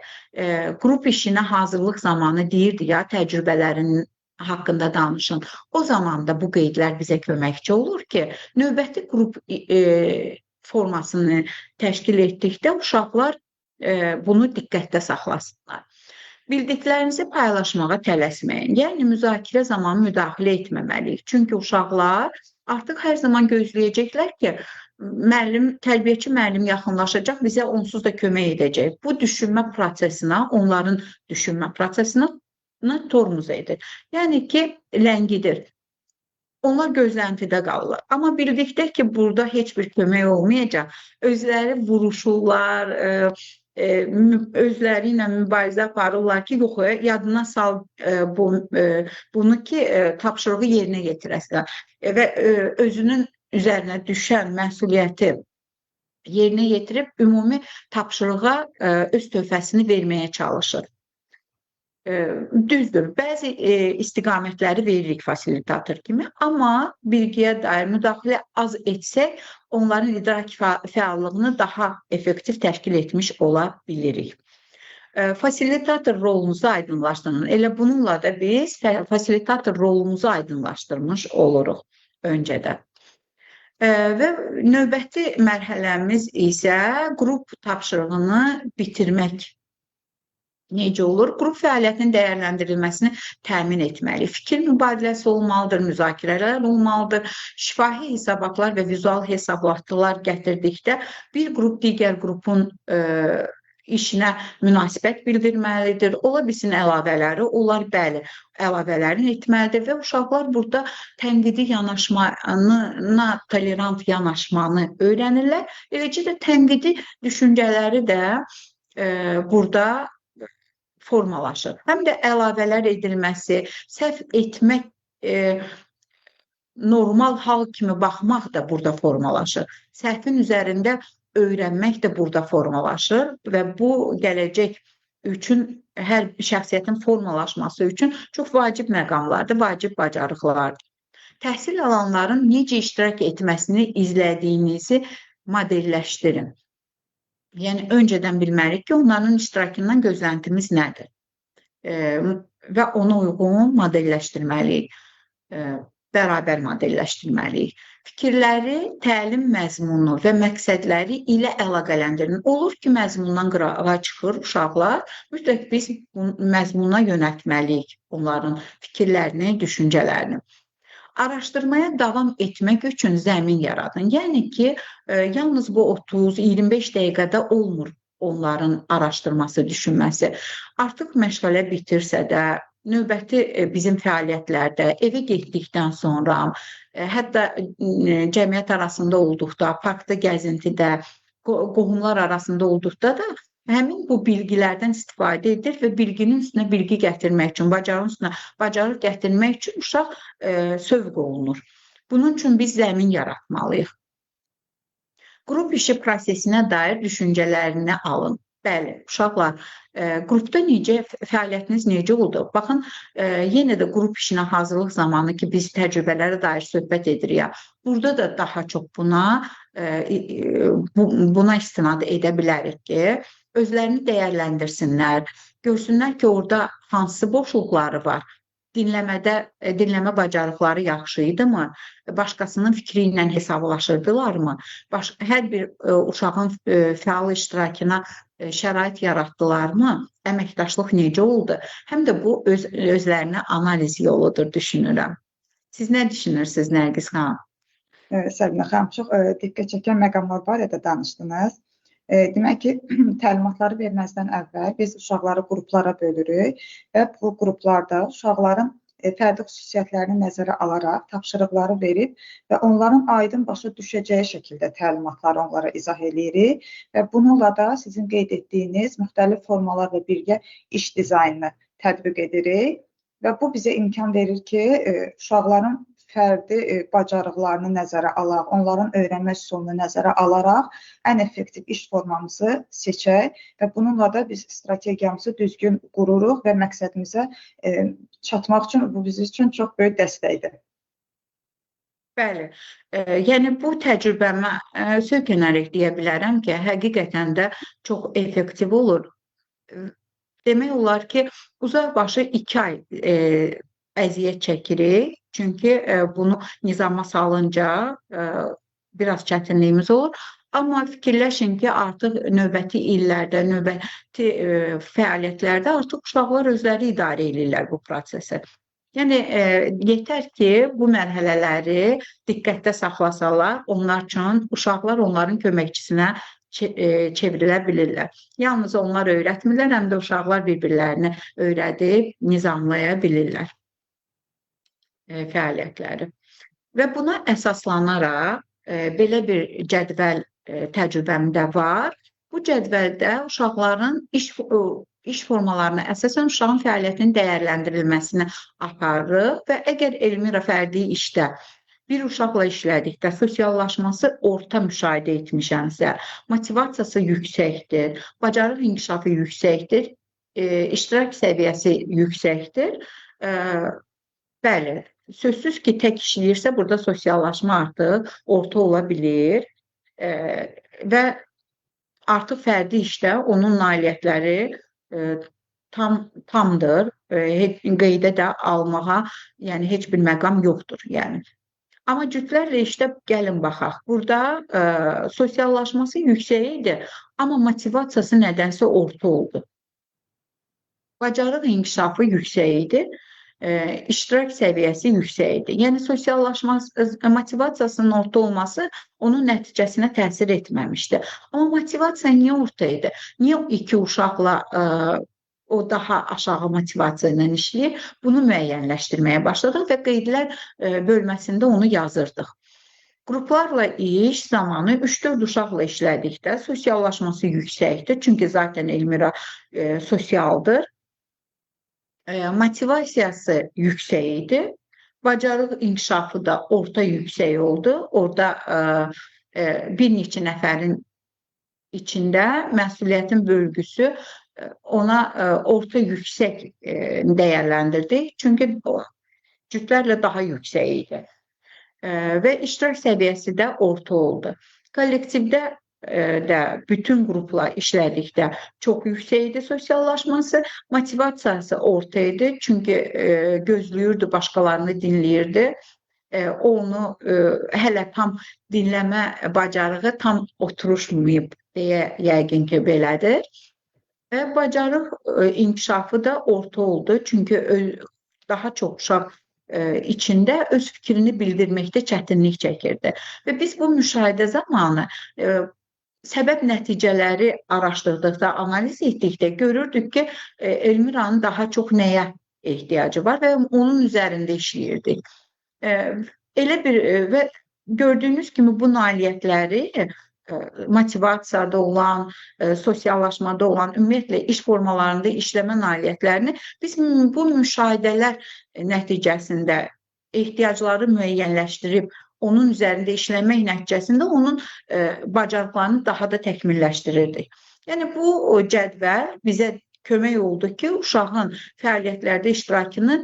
qrup işinə hazırlıq zamanı deyirdi ya, təcrübələrinin haqqında danışın. O zaman da bu qeydlər bizə köməkçi olur ki, növbəti qrup formasını təşkil etdikdə uşaqlar bunu diqqətdə saxlasınlar. Bildiklərinizi paylaşmağa tələsməyin. Yəni, müzakirə zamanı müdaxilə etməməliyik. Çünki uşaqlar artıq hər zaman gözləyəcəklər ki, tərbiyəçi müəllim yaxınlaşacaq, bizə onsuz da kömək edəcək. Bu düşünmə prosesinə, onların düşünmə prosesinə tormuz edir. Yəni ki, ləngidir. Onlar gözləntidə qalırlar. Amma bildikdə ki, burada heç bir kömək olmayacaq, özləri vuruşurlar, özləri ilə mübarizə aparırlar ki, yox, yadına sal bunu ki, tapşırığı yerinə yetirəsən və özünün üzərinə düşən məsuliyyəti yerinə yetirib ümumi tapşırığa öz töhfəsini verməyə çalışır. Düzdür, bəzi istiqamətləri veririk fasilitator kimi, amma bilgiyə dair müdaxilə az etsək, onların idrak fəallığını daha effektiv təşkil etmiş ola bilirik. Fasilitator rolumuzu aydınlaşdırın. Elə bununla da biz fasilitator rolumuzu aydınlaşdırmış oluruq öncədən. Və növbəti mərhələmiz isə qrup tapşırığını bitirmək. Necə olur? Qrup fəaliyyətinin dəyərləndirilməsini təmin etməli. Fikir mübadiləsi olmalıdır, müzakirələr olmalıdır. Şifahi hesabatlar və vizual hesabatlar gətirdikdə bir qrup digər qrupun işinə münasibət bildirməlidir. Ola bilsin əlavələri, onlar bəli, əlavələrini etməlidir və uşaqlar burada tənqidi yanaşmana, tolerant yanaşmanı öyrənirlər. Eləcə də tənqidi düşüncələri də burada formalaşır. Həm də əlavələr edilməsi, səhv etmək normal hal kimi baxmaq da burada formalaşır. Səhvin üzərində öyrənmək də burada formalaşır və bu gələcək üçün hər bir şəxsiyyətin formalaşması üçün çox vacib məqamlardır, vacib bacarıqlardır. Təhsil alanların necə iştirak etməsini izlədiyinizi modelləşdirin. Yəni, öncədən bilməliyik ki, onların iştirakından gözləntimiz nədir? Və ona uyğun modelləşdirməliyik, bərabər modelləşdirməliyik. Fikirləri təlim məzmunu və məqsədləri ilə əlaqələndirin. Olur ki, məzmundan qırağa çıxır uşaqlar, mütləq biz məzmuna yönəltməliyik onların fikirlərini, düşüncələrini. Araşdırmaya davam etmək üçün zəmin yaradın. Yəni ki, yalnız bu 30-25 dəqiqədə olmur onların araşdırması, düşünməsi. Artıq məşğələ bitirsə də, növbəti bizim fəaliyyətlərdə, evə getdikdən sonra, hətta cəmiyyət arasında olduqda, parkda gəzintidə, qohumlar arasında olduqda da həmin bu bilgilərdən istifadə edir və bilginin üstünə bilgi gətirmək üçün, bacarığın üstünə bacarıq gətirmək üçün uşaq sövq olunur. Bunun üçün biz zəmin yaratmalıyıq. Qrup işi prosesinə dair düşüncələrini alın. Bəli, uşaqlar, qrupda fəaliyyətiniz necə oldu? Baxın, yenə də qrup işinə hazırlıq zamanı ki, biz təcrübələrə dair söhbət edirik. Burada da daha çox buna istinad edə bilərik ki, özlərini dəyərləndirsinlər, görsünlər ki, orada hansı boşluqları var, dinləmə bacarıqları yaxşı idimi, başqasının fikri ilə hesablaşırdılarmı, hər bir uşağın fəal iştirakına şərait yaratdılarmı, əməkdaşlıq necə oldu, həm də bu özlərinə analiz yoludur, düşünürəm. Siz nə düşünürsünüz, Nərgiz xanım? Səbinə xanım, çox diqqət çəkən məqamlar barədə danışdınız. Demək ki, təlimatları verməzdən əvvəl biz uşaqları qruplara bölürük və bu qruplarda uşaqların fərdi xüsusiyyətlərini nəzərə alaraq tapşırıqları verib və onların aydın başa düşəcəyi şəkildə təlimatları onlara izah edirik və bununla da sizin qeyd etdiyiniz müxtəlif formalar və birgə iş dizaynını tətbiq edirik və bu bizə imkan verir ki, uşaqların fərdi bacarıqlarını nəzərə alaraq, onların öyrənmə üsulunu nəzərə alaraq ən effektiv iş formamızı seçək və bununla da biz strategiyamızı düzgün qururuq və məqsədimizə çatmaq üçün bu bizim üçün çox böyük dəstəkdir. Bəli, yəni bu təcrübəmə söykənərək deyə bilərəm ki, həqiqətən də çox effektiv olur. Demək olar ki, uzaqbaşı 2 ay əziyyət çəkirik. Çünki bunu nizama salınca biraz çətinliyimiz olur. Amma fikirləşin ki, artıq növbəti illərdə, növbəti fəaliyyətlərdə artıq uşaqlar özləri idarə edirlər bu prosesi. Yəni, yetər ki, bu mərhələləri diqqətdə saxlasalar, onlar üçün uşaqlar onların köməkçisinə çevrilə bilirlər. Yalnız onlar öyrətmirlər, həm də uşaqlar bir-birlərini öyrədib, nizamlaya bilirlər fəaliyyətləri. Və buna əsaslanaraq belə bir cədvəl təcrübəmdə var. Bu cədvəldə uşaqların iş formalarına əsasən uşağın fəaliyyətinin dəyərləndirilməsini aparırıq və əgər Elmira fərdi işdə bir uşaqla işlədikdə sosiallaşması orta müşahidə etmişəmsə, motivasiyası yüksəkdir, bacarıq inkişafı yüksəkdir, iştirak səviyyəsi yüksəkdir. Bəli, sözsüz ki, tək işləyirsə, burada sosiallaşma artıq orta ola bilir və artıq fərdi işdə onun nailiyyətləri tamdır, qeydə də almağa heç bir məqam yoxdur. Amma cütlərlə işdə gəlin baxaq. Burada sosiallaşması yüksək idi, amma motivasiyası nədənsə orta oldu. Bacarıq inkişafı yüksək idi, iştirak səviyyəsi yüksək idi. Yəni, motivasiyasının orta olması onun nəticəsinə təsir etməmişdi. Amma motivasiya niyə orta idi? Niyə 2 uşaqla o daha aşağı motivasiya ilə işləyir? Bunu müəyyənləşdirməyə başladıq və qeydlər bölməsində onu yazırdıq. Qruplarla iş zamanı 3-4 uşaqla işlədikdə sosiallaşması yüksəkdir. Çünki zaten Elmira sosialdır. Motivasiyası yüksək idi. Bacarıq inkişafı da orta yüksək oldu. Orada bir neçə nəfərin içində məsuliyyətin bölgüsü ona orta yüksək dəyərləndirdi. Çünki cütlərlə daha yüksək idi. Və iştirak səviyyəsi də orta oldu. Kollektivdə də bütün qrupla işlədikdə çox yüksək idi sosiallaşması, motivasiyası orta idi. Çünki gözləyirdi, başqalarını dinləyirdi. Onu hələ tam dinləmə bacarığı tam oturuşmayıb deyə yəqin ki belədir. Və bacarıq inkişafı da orta oldu. Çünki daha çox uşaq içində öz fikrini bildirməkdə çətinlik çəkirdi. Və biz bu müşahidə zamanı səbəb nəticələri araşdırdıqda, analiz etdikdə görürdük ki, Elmiranın daha çox nəyə ehtiyacı var və onun üzərində işləyirdik. Elə bir və gördüyünüz kimi bu nailiyyətləri motivasiyada olan, sosiallaşmada olan, ümumiyyətlə iş formalarında işləmə nailiyyətlərini biz bu müşahidələr nəticəsində ehtiyacları müəyyənləşdirib onun üzərində işləmək nəticəsində onun bacarıqlarını daha da təkmilləşdirirdik. Yəni bu cədvəl bizə kömək oldu ki, uşağın fəaliyyətlərdə iştirakını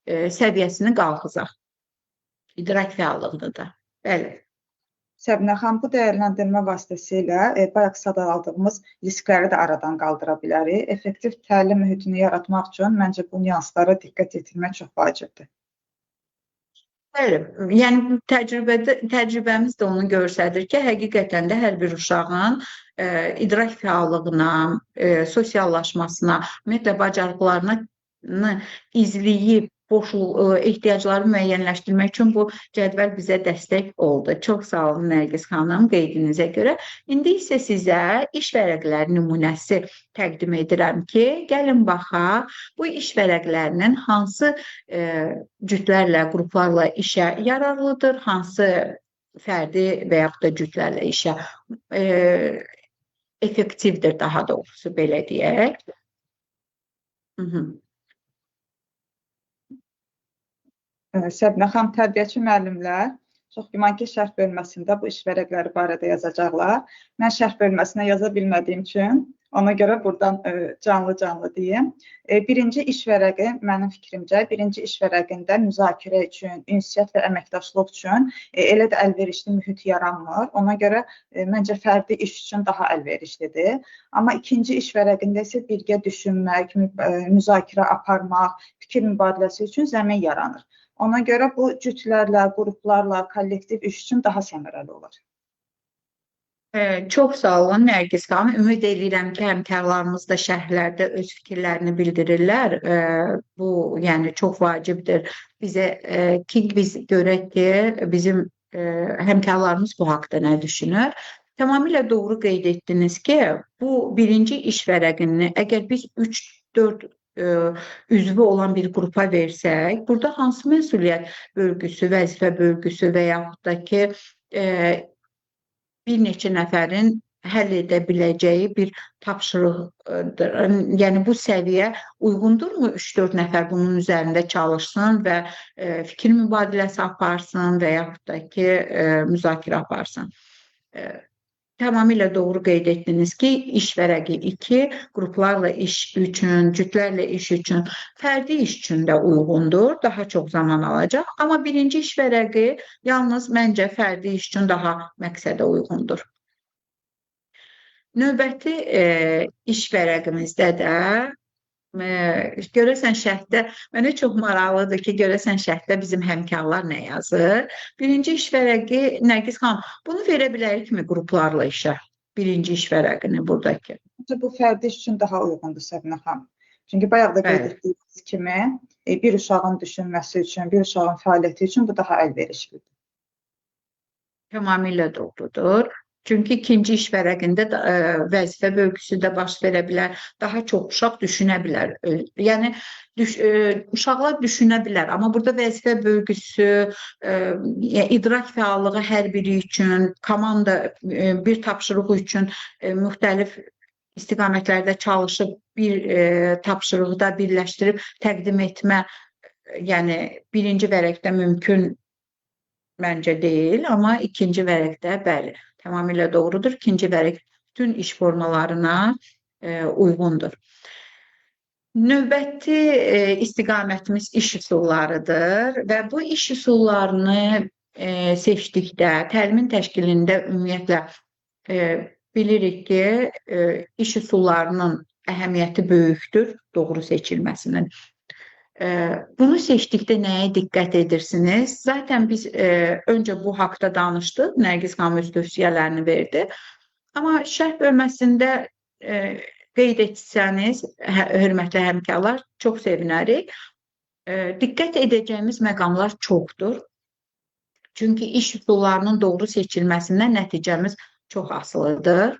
səviyyəsini qalxızaq. İdrak fəallığını da. Bəli. Səbinə xanım, bu dəyərləndirmə vasitəsilə bayaq sadaladıqımız riskləri də aradan qaldıra bilərik. Effektiv təlim mühitini yaratmaq üçün məncə bu nüanslara diqqət yetirmək çox vacibdir. Bəli, yəni təcrübəmiz də onu göstərir ki, həqiqətən də hər bir uşağın idrak fəallığına, sosiallaşmasına, ümumiyyətlə bacarıqlarını izləyib, ehtiyacları müəyyənləşdirmək üçün bu cədvəl bizə dəstək oldu. Çox sağ olun Nərgiz xanım qeydinizə görə. İndi isə sizə iş vərəqləri nümunəsi təqdim edirəm ki, gəlin baxaq, bu iş vərəqlərinin hansı cütlərlə, qruplarla işə yararlıdır, hansı fərdi və yaxud da cütlərlə işə effektivdir, daha doğrusu belə deyək. Səbinə xanım, tərbiyəçi müəllimlər çox güman ki, şərh bölməsində bu iş vərəqləri barədə yazacaqlar. Mən şərh bölməsinə yaza bilmədiyim üçün, ona görə buradan canlı deyim. Birinci iş vərəqi, mənim fikrimcə, birinci iş vərəqində müzakirə üçün, ünsiyyət və əməkdaşlıq üçün elə də əlverişli mühit yaranmır. Ona görə məncə fərdi iş üçün daha əlverişlidir. Amma ikinci iş vərəqində isə birgə düşünmək, müzakirə aparmaq, fikir mübadiləsi üçün zəmin yaranır. Ona görə bu cütlərlə, qruplarla, kollektiv iş üçün daha səmərəli olur. Çox sağ olun Nərgiz xanım. Ümid edirəm ki, həmkarlarımız da şərhlərdə öz fikirlərini bildirirlər. Bu, yəni çox vacibdir bizə ki, biz görək ki, bizim həmkarlarımız bu haqda nə düşünür. Tamamilə doğru qeyd etdiniz ki, bu birinci iş vərəqini əgər biz 3-4 üzvü olan bir qrupa versək, burada hansı məsuliyyət bölgüsü, vəzifə bölgüsü və yaxud da ki, bir neçə nəfərin həll edə biləcəyi bir tapşırıqdır. Yəni bu səviyyə uyğundurmu 3-4 nəfər bunun üzərində çalışsın və fikir mübadiləsi aparsın və yaxud da ki, müzakirə aparsın. Tamamilə doğru qeyd etdiniz ki, iş vərəqi 2, qruplarla iş üçün, cütlərlə iş üçün, fərdi iş üçün də uyğundur, daha çox zaman alacaq. Amma birinci iş vərəqi yalnız məncə fərdi iş üçün daha məqsədə uyğundur. Növbəti iş vərəqimizdə də görəsən şərhdə, mənə çox maraqlıdır ki, görəsən şərhdə bizim həmkarlar nə yazır. Birinci iş vərəqi, Nərgiz xanım, bunu verə bilərikmi qruplarla işə? Birinci iş vərəqini buradakı. Bu fərdi iş üçün daha uyğundur Səbinə xanım. Çünki bayaq da qeyd etdiyiniz kimi, bir uşağın düşünməsi üçün, bir uşağın fəaliyyəti üçün bu daha əlverişlidir. Tamamilə doğrudur. Çünki ikinci iş vərəqində vəzifə bölgüsü də baş verə bilər, daha çox uşaq düşünə bilər. Yəni, uşaqlar düşünə bilər, amma burada vəzifə bölgüsü, idrak fəallığı hər biri üçün, komanda bir tapşırıq üçün müxtəlif istiqamətlərdə çalışıb bir tapşırıqda birləşdirib təqdim etmə, yəni birinci vərəqdə mümkün məncə deyil, amma ikinci vərəqdə bəli, tamamilə doğrudur. İkinci vərəq bütün iş formalarına uyğundur. Növbəti istiqamətimiz iş üsullarıdır və bu iş üsullarını seçdikdə, təlimin təşkilində ümumiyyətlə bilirik ki, iş üsullarının əhəmiyyəti böyükdür doğru seçilməsinin. Bunu seçdikdə nəyə diqqət edirsiniz? Zaten biz öncə bu haqda danışdıq, Nərgiz xanım öz tövsiyələrini verdi. Amma şərh bölməsində qeyd etsəniz, hörmətli həmkarlar, çox sevinərik. Diqqət edəcəyimiz məqamlar çoxdur. Çünki iş üsullarının doğru seçilməsindən nəticəmiz çox asılıdır.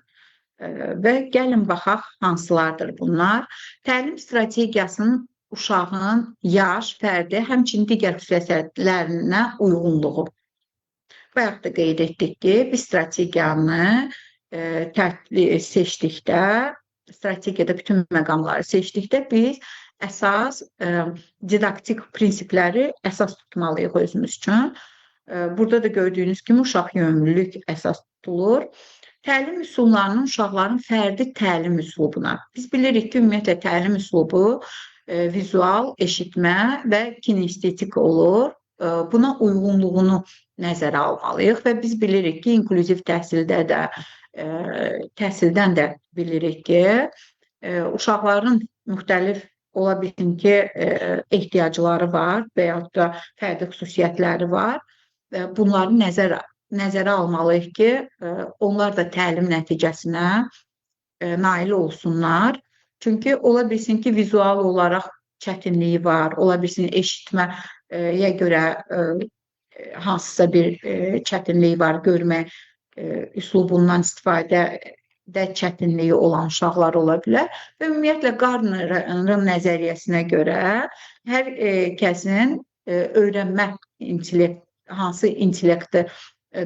Və gəlin baxaq hansılardır bunlar. Təlim strategiyasının uşağın yaş, fərdi, həmçinin digər xüsusiyyətlərinə uyğunluğu. Bayaq da qeyd etdik ki, biz strategiyanı seçdikdə, strategiyada bütün məqamları seçdikdə biz əsas didaktik prinsipləri əsas tutmalıyıq özümüz üçün. Burada da gördüyünüz kimi uşaq yönümlülük əsas tutulur. Təlim üsullarının uşaqların fərdi təlim üslubuna. Biz bilirik ki, ümumiyyətlə təlim üslubu vizual, eşitmə və kinestetik olur. Buna uyğunluğunu nəzərə almalıyıq və biz bilirik ki, inklüziv təhsildən də bilirik ki, uşaqların müxtəlif ola bilsin ki, ehtiyacları var və yaxud da fərdi xüsusiyyətləri var. Bunları nəzərə almalıyıq ki, onlar da təlim nəticəsinə nail olsunlar. Çünki ola bilsin ki, vizual olaraq çətinliyi var, ola bilsin eşitməyə görə hansısa bir çətinliyi var, görmək üslubundan istifadədə çətinliyi olan uşaqlar ola bilər. Və ümumiyyətlə Gardner'ın nəzəriyyəsinə görə hər kəsin öyrənmə hansı intellekti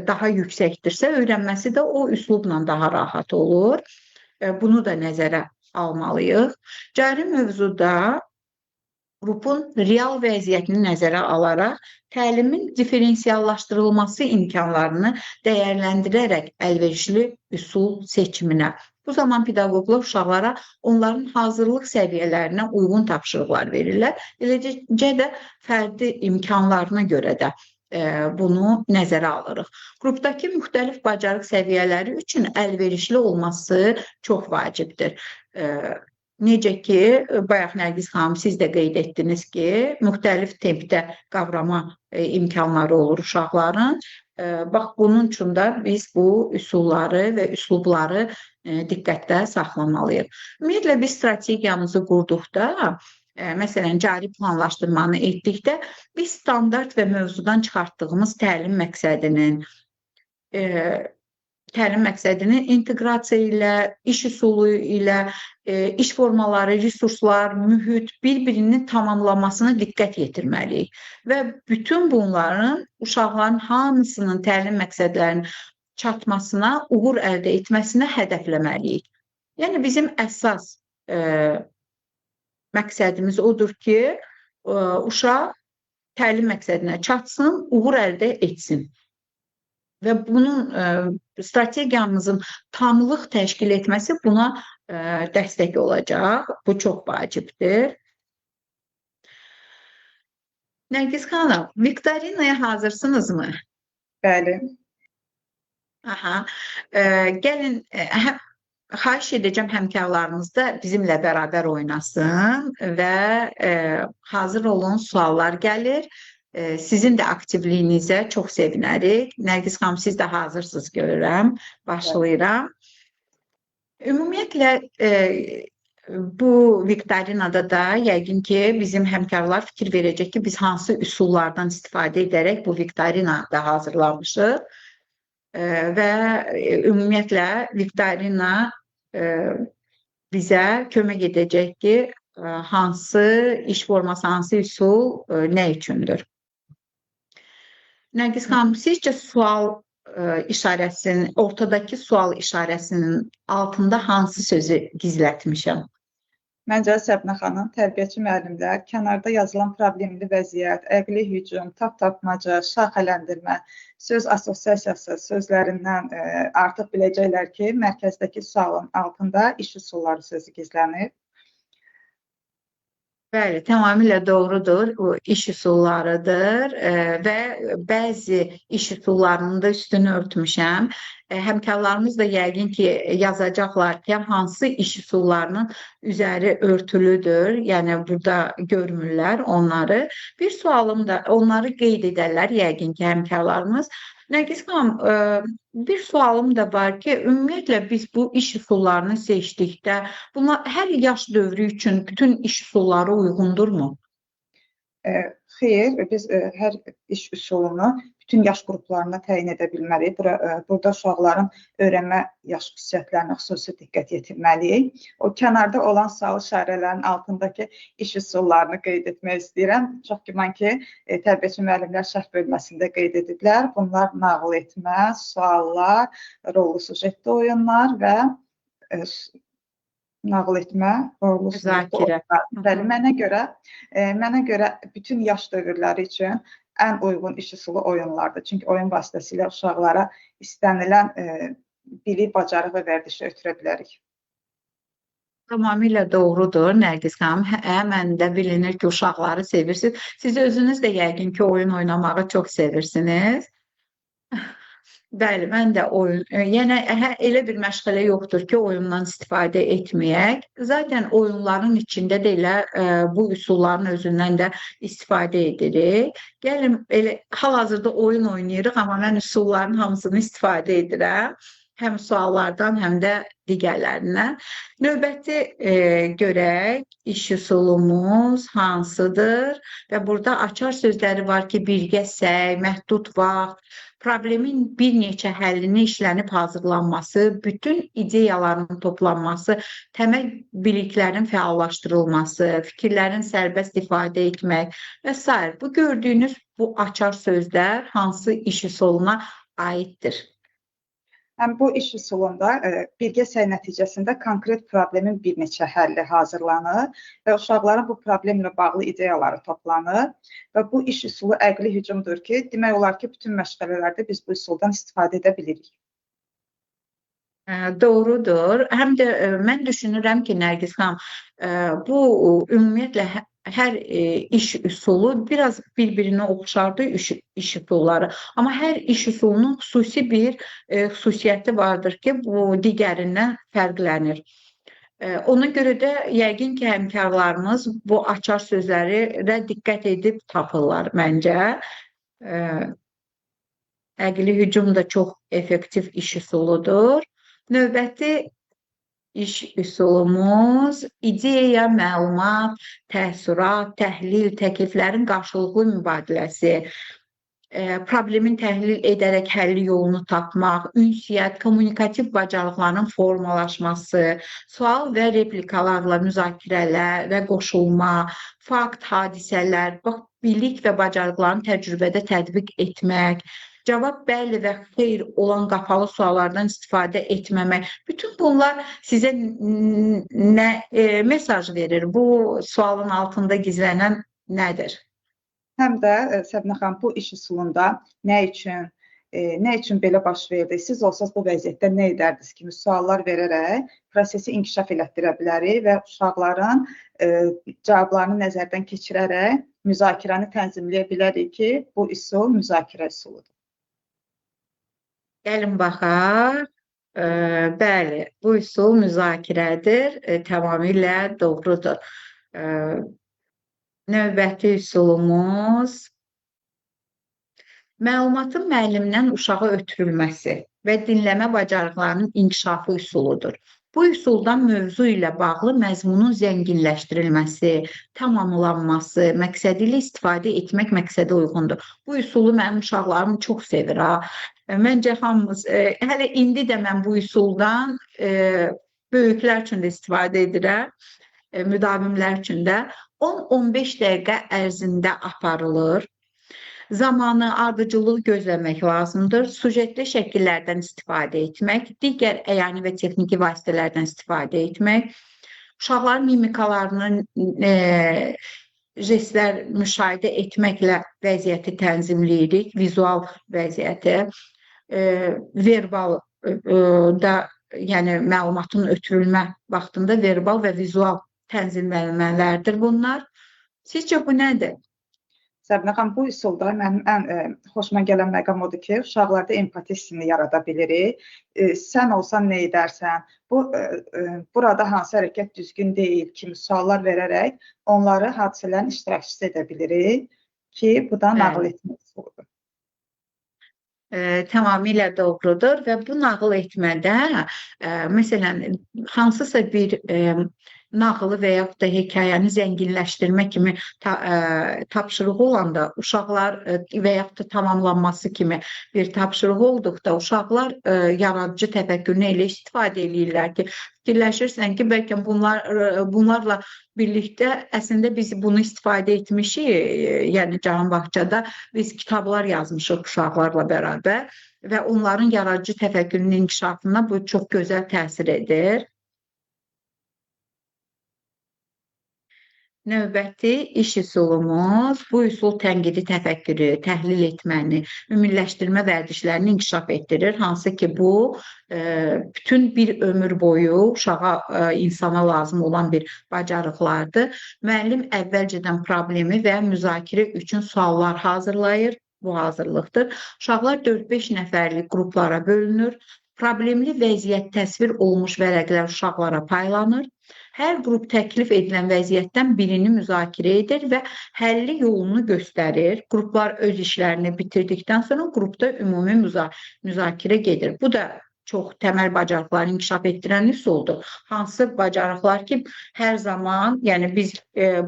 daha yüksəkdirsə, öyrənməsi də o üslubla daha rahat olur. Bunu da nəzərə almalıyıq. Cari mövzuda qrupun real vəziyyətini nəzərə alaraq təlimin diferensiallaşdırılması imkanlarını dəyərləndirərək əlverişli üsul seçiminə. Bu zaman pedaqoqlar uşaqlara onların hazırlıq səviyyələrinə uyğun tapşırıqlar verirlər. Eləcə də fərdi imkanlarına görə də bunu nəzərə alırıq. Qrupdakı müxtəlif bacarıq səviyyələri üçün əlverişli olması çox vacibdir. Necə ki, bayaq Nərgiz xanım siz də qeyd etdiniz ki, müxtəlif tempdə qavrama imkanları olur uşaqların. Bax, bunun üçün də biz bu üsulları və üslubları diqqətdə saxlamalıyıq. Ümumiyyətlə, biz strategiyamızı qurduqda, məsələn, cari planlaşdırmanı etdikdə, biz standart və mövzudan çıxartdığımız təlim məqsədinin inteqrasiya ilə, iş üsulu ilə, iş formaları, resurslar, mühit bir-birini tamamlamasına diqqət yetirməliyik. Və bütün bunların uşaqların hamısının təlim məqsədlərinin çatmasına, uğur əldə etməsinə hədəfləməliyik. Yəni, bizim əsas məqsədimiz odur ki, uşaq təlim məqsədinə çatsın, uğur əldə etsin. Və bunun strategiyamızın tamlıq təşkil etməsi buna dəstək olacaq. Bu çox vacibdir. Nərgiz xanım, viktorinaya hazırsınızmı? Bəli. Gəlin, xahiş edəcəm həmkarlarımız da bizimlə bərabər oynasın və hazır olun, suallar gəlir. Sizin də aktivliyinizə çox sevinərik. Nərgiz xanım, siz də hazırsınız görürəm. Başlayıram. Ümumiyyətlə, bu viktorinada da yəqin ki, bizim həmkarlar fikir verəcək ki, biz hansı üsullardan istifadə edərək bu viktorinada hazırlamışıq. Və ümumiyyətlə, viktorina bizə kömək edəcək ki, hansı iş forması, hansı üsul nə üçündür? Nərgiz xanım, sizcə sual işarəsinin, ortadakı sual işarəsinin altında hansı sözü gizlətmişəm? Məncə Səbinə xanım, tərbiyəçi müəllimlər kənarda yazılan problemli vəziyyət, əqli hücum, tapmaca, şaxələndirmə, söz assosiasiyası sözlərindən artıq biləcəklər ki, mərkəzdəki sualın altında iş üsulları sözü gizlənir. Bəli, tamamilə doğrudur. Bu iş üsullarıdır və bəzi iş üsullarının da üstünü örtmüşəm. Həmkarlarımız da yəqin ki, yazacaqlar ki, hansı iş üsullarının üzəri örtülüdür. Yəni, burada görmürlər onları. Bir sualım da onları qeyd edərlər yəqin ki, həmkarlarımız. Nərgiz xanım, bir sualım da var ki, ümumiyyətlə biz bu iş üsullarını seçdikdə, bunlar hər yaş dövrü üçün bütün iş üsulları uyğundurmu? Xeyr, biz hər iş üsulunu bütün yaş qruplarına təyin edə bilməliyik. Burada uşaqların öyrənmə yaş xüsusiyyətlərinə xüsusi diqqət yetirməliyik. O kənarda olan sual işarələrinin altındakı iş üsullarını qeyd etmək istəyirəm. Çox güman ki, tərbiyəçi müəllimlər şərh bölməsində qeyd ediblər. Bunlar nağıl etmə, suallar, rollu sujetli oyunlar və nağıl etmə, rollu sujetli oyunlar. Bəli, mənə görə bütün yaş dövrləri üçün ən uyğun iş üsulu oyunlardır. Çünki oyun vasitəsilə uşaqlara istənilən bilik, bacarıq və vərdişi ötürə bilərik. Tamamilə doğrudur, Nərgiz xanım. Həmən də bilinir ki, uşaqları sevirsiniz. Siz özünüz də yəqin ki, oyun oynamağı çox sevirsiniz. Bəli, mən də oyun, yəni elə bir məşğələ yoxdur ki, oyundan istifadə etməyək. Zaten oyunların içində də elə bu üsulların özündən də istifadə edirik. Gəlin, elə hal-hazırda oyun oynayırıq, amma mən üsulların hamısını istifadə edirəm. Həm suallardan, həm də digərlərindən. Növbəti görək, iş üsulumuz hansıdır? Və burada açar sözləri var ki, birgə səy, məhdud vaxt, problemin bir neçə həllini işlənib hazırlanması, bütün ideyaların toplanması, təməl biliklərin fəallaşdırılması, fikirlərin sərbəst ifadə etmək və s. Bu gördüyünüz bu açar sözlər hansı iş üsuluna aiddir? Həm bu iş üsulunda birgə səy nəticəsində konkret problemin bir neçə həlli hazırlanır və uşaqların bu problemlə bağlı ideyaları toplanır və bu iş üsulu əqli hücumdur ki, demək olar ki, bütün məşğələlərdə biz bu üsuldan istifadə edə bilirik. Doğrudur. Həm də mən düşünürəm ki, Nərgiz xanım, bu ümumiyyətlə hər iş üsulu biraz bir-birinə oxşardır iş üsulları. Amma hər iş üsulunun xüsusi bir xüsusiyyəti vardır ki, bu digərindən fərqlənir. Ona görə də yəqin ki, həmkarlarımız bu açar sözlərə diqqət edib tapırlar məncə. Əqli hücum da çox effektiv iş üsuludur. Növbəti iş üsulumuz ideya, məlumat, təəssürat, təhlil, təkliflərin qarşılıqlı mübadiləsi, problemin təhlil edərək həlli yolunu tapmaq, ünsiyyət, kommunikativ bacarıqların formalaşması, sual və replikalarla müzakirələr və qoşulma, fakt, hadisələr, bilik və bacarıqların təcrübədə tətbiq etmək, cavab bəli və xeyr olan qapalı suallardan istifadə etməmək. Bütün bunlar sizə nə mesaj verir? Bu sualın altında gizlənən nədir? Həm də Səbinə xanım, bu iş üsulunda nə üçün belə baş verdi? Siz olsanız bu vəziyyətdə nə edərdiniz kimi suallar verərək prosesi inkişaf elətdirə bilərik və uşaqların cavablarını nəzərdən keçirərək müzakirəni tənzimləyə bilərik ki, bu üsul müzakirə üsuludur. Gəlin baxaq. Bəli, bu üsul müzakirədir. Tamamilə doğrudur. Növbəti üsulumuz məlumatın müəllimdən uşağa ötürülməsi və dinləmə bacarıqlarının inkişafı üsuludur. Bu üsuldan mövzu ilə bağlı məzmunun zənginləşdirilməsi, tamamlanması, məqsədi ilə istifadə etmək məqsədə uyğundur. Bu üsulu mənim uşaqlarım çox sevir. Məncə hamımız, hələ indi də mən bu üsuldan böyüklər üçün də istifadə edirəm, müdavimlər üçün də 10-15 dəqiqə ərzində aparılır. Zamanı, ardıcıllığı gözləmək lazımdır. Sujetli şəkillərdən istifadə etmək, digər əyani və texniki vasitələrdən istifadə etmək, uşaqların mimikalarını, jestlər müşahidə etməklə vəziyyəti tənzimləyirik, vizual vəziyyəti, verbal da, yəni məlumatın ötürülmə vaxtında verbal və vizual tənzimlənmələrdir bunlar. Sizcə bu nədir? Səbinə xanım, bu üsulda mənim ən xoşuma gələn məqam odur ki, uşaqlarda empati hissini yarada bilirik. Sən olsan nə edərsən? Burada hansı hərəkət düzgün deyil kimi suallar verərək onları hadisələrin iştirakçısı edə bilirik ki, bu da nağıl etmə üsuludur. Tamamilə doğrudur və bu nağıl etmədə, məsələn, hansısa bir nağılı və yaxud da hekayəni zənginləşdirmə kimi tapşırığı olanda, uşaqlar və yaxud da tamamlanması kimi bir tapşırığı olduqda, uşaqlar yaradıcı təfəkkürünü elə istifadə edirlər ki, fikirləşirsən ki, bəlkə bunlarla birlikdə əslində biz bunu istifadə etmişik, yəni Cahan Bağçada biz kitablar yazmışıq uşaqlarla bərabər və onların yaradıcı təfəkkürünün inkişafına bu çox gözəl təsir edir. Növbəti iş üsulumuz, bu üsul tənqidi təfəkkürü, təhlil etməni, ümumiləşdirmə vərdişlərini inkişaf etdirir. Hansı ki, bu bütün bir ömür boyu uşağa, insana lazım olan bir bacarıqlardır. Müəllim əvvəlcədən problemi və müzakirə üçün suallar hazırlayır. Bu hazırlıqdır. Uşaqlar 4-5 nəfərlik qruplara bölünür. Problemli vəziyyət təsvir olunmuş vərəqlər uşaqlara paylanır. Hər qrup təklif edilən vəziyyətdən birini müzakirə edir və həlli yolunu göstərir. Qruplar öz işlərini bitirdikdən sonra qrupda ümumi müzakirə gedir. Bu da çox təməl bacarıqları inkişaf etdirən üsuldur. Hansı bacarıqlar ki, hər zaman, yəni biz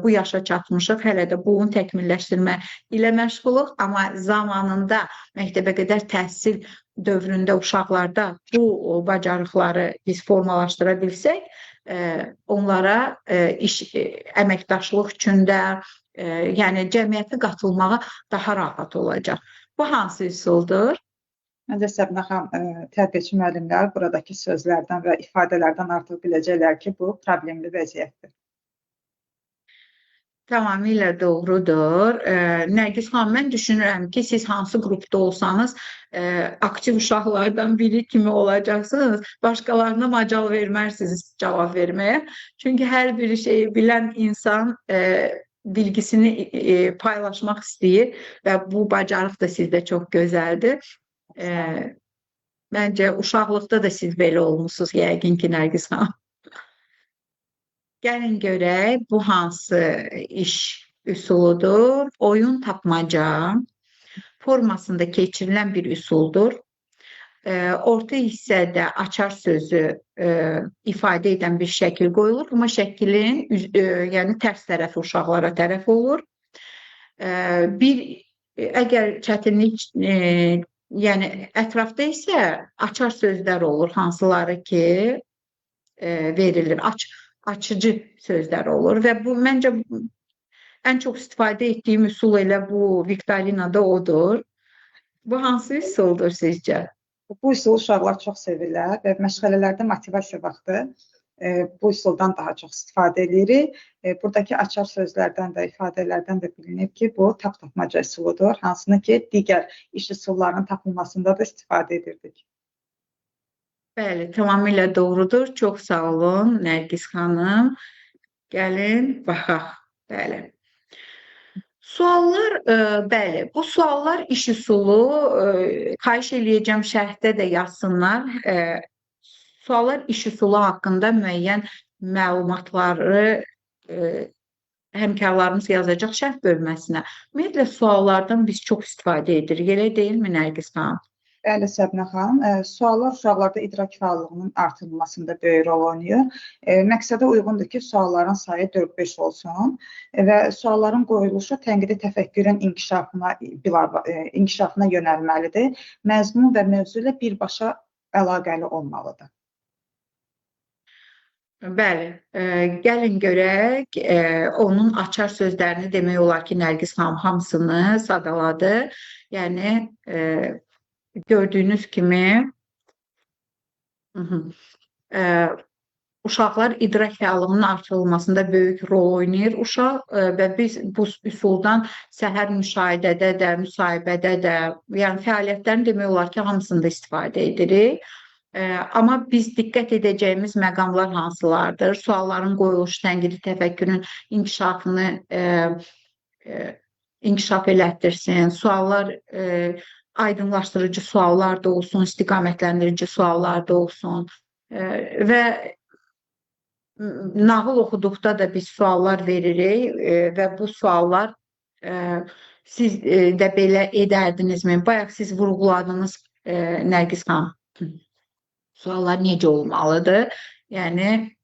bu yaşa çatmışıq, hələ də bunu təkmilləşdirmə ilə məşğuluq, amma zamanında məktəbə qədər təhsil dövründə uşaqlarda bu bacarıqları biz formalaşdıra bilsək, onlara əməkdaşlıq üçündə, yəni cəmiyyətə qatılmağa daha rahat olacaq. Bu hansı üsuldur? Məncə Səbinə xanım, tərbiyəçi müəllimlər buradakı sözlərdən və ifadələrdən artıq biləcəklər ki, bu problemli vəziyyətdir. Tamamilə doğrudur. Nərgiz xanım, mən düşünürəm ki, siz hansı qrupda olsanız, aktiv uşaqlardan biri kimi olacaqsınız. Başqalarına macal vermərsiniz cavab verməyə. Çünki hər bir şeyi bilən insan bilgisini paylaşmaq istəyir və bu bacarıq da sizdə çox gözəldir. Məncə uşaqlıqda da siz belə olmusunuz, yəqin ki, Nərgiz xanım. Gəlin görək, bu hansı iş üsuludur? Oyun tapmaca formasında keçirilən bir üsuldur. Orta hissədə açar sözü ifadə edən bir şəkil qoyulur, amma şəklin yəni tərs tərəfi uşaqlara tərəf olur. Əgər çətinlik, yəni ətrafda isə açar sözlər olur, hansıları ki verilir, açıcı sözlər olur və bu məncə ən çox istifadə etdiyim üsul elə bu viktorinada odur. Bu hansı üsuldur sizcə? Bu üsulu uşaqlar çox sevirlər və məşğələlərdə motivasiya vaxtı bu üsuldan daha çox istifadə edirik. Buradakı açar sözlərdən də, ifadələrdən də bilinir ki, bu tapmaca üsuludur, hansını ki, digər iş üsullarının tapılmasında da istifadə edirdik. Bəli, tamamilə doğrudur. Çox sağ olun, Nərgiz xanım. Gəlin, baxaq. Bəli. Suallar, bəli, bu suallar iş üsulu, xahiş eləyəcəm şərhdə də yazsınlar. Suallar iş üsulu haqqında müəyyən məlumatları həmkarlarımız yazacaq şərh bölməsinə. Ümumiyyətlə, suallardan biz çox istifadə edirik, elə deyilmi Nərgiz xanım? Bəli, Səbinə xanım, suallar uşaqlarda idrak fəallığının artırılmasında böyük rol oynayır. Məqsədə uyğundur ki, sualların sayı 4-5 olsun və sualların qoyuluşu tənqidi təfəkkürün inkişafına yönəlməlidir. Məzmun və mövzu ilə birbaşa əlaqəli olmalıdır. Bəli, gəlin görək, onun açar sözlərini demək olar ki, Nərgiz xanım hamısını sadaladı. Yəni, gördüyünüz kimi, uşaqlar idrak fəallığının artırılmasında böyük rol oynayır uşaq və biz bu üsuldan səhər müşahidədə də, müsahibədə də, yəni fəaliyyətlərin demək olar ki, hamısında istifadə edirik. Amma biz diqqət edəcəyimiz məqamlar hansılardır? Sualların qoyuluşu, tənqidi təfəkkürün inkişafını inkişaf elətdirsin. Suallar aydınlaşdırıcı suallar da olsun, istiqamətləndirici suallar da olsun. Və nağıl oxuduqda da biz suallar veririk və bu suallar siz də belə edərdinizmi? Bayaq siz vurğuladınız, Nərgiz xanım. Suallar necə olmalıdır? Yəni,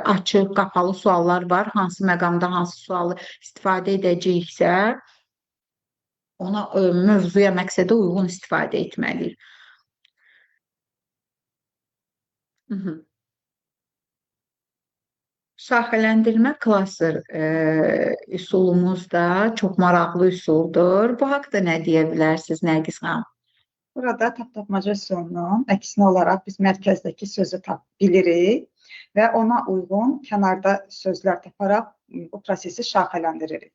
açıq, qapalı suallar var. Hansı məqamda hansı sualı istifadə edəcəyiksə, ona mövzuya, məqsədə uyğun istifadə etməliyik. Şaxələndirmə klaster üsulumuz da çox maraqlı üsuldur. Bu haqda nə deyə bilərsiniz, Nərgiz xanım? Burada tapmaca üsulunun əksinə olaraq biz mərkəzdəki sözü bilirik və ona uyğun kənarda sözlər taparaq bu prosesi şaxələndiririk.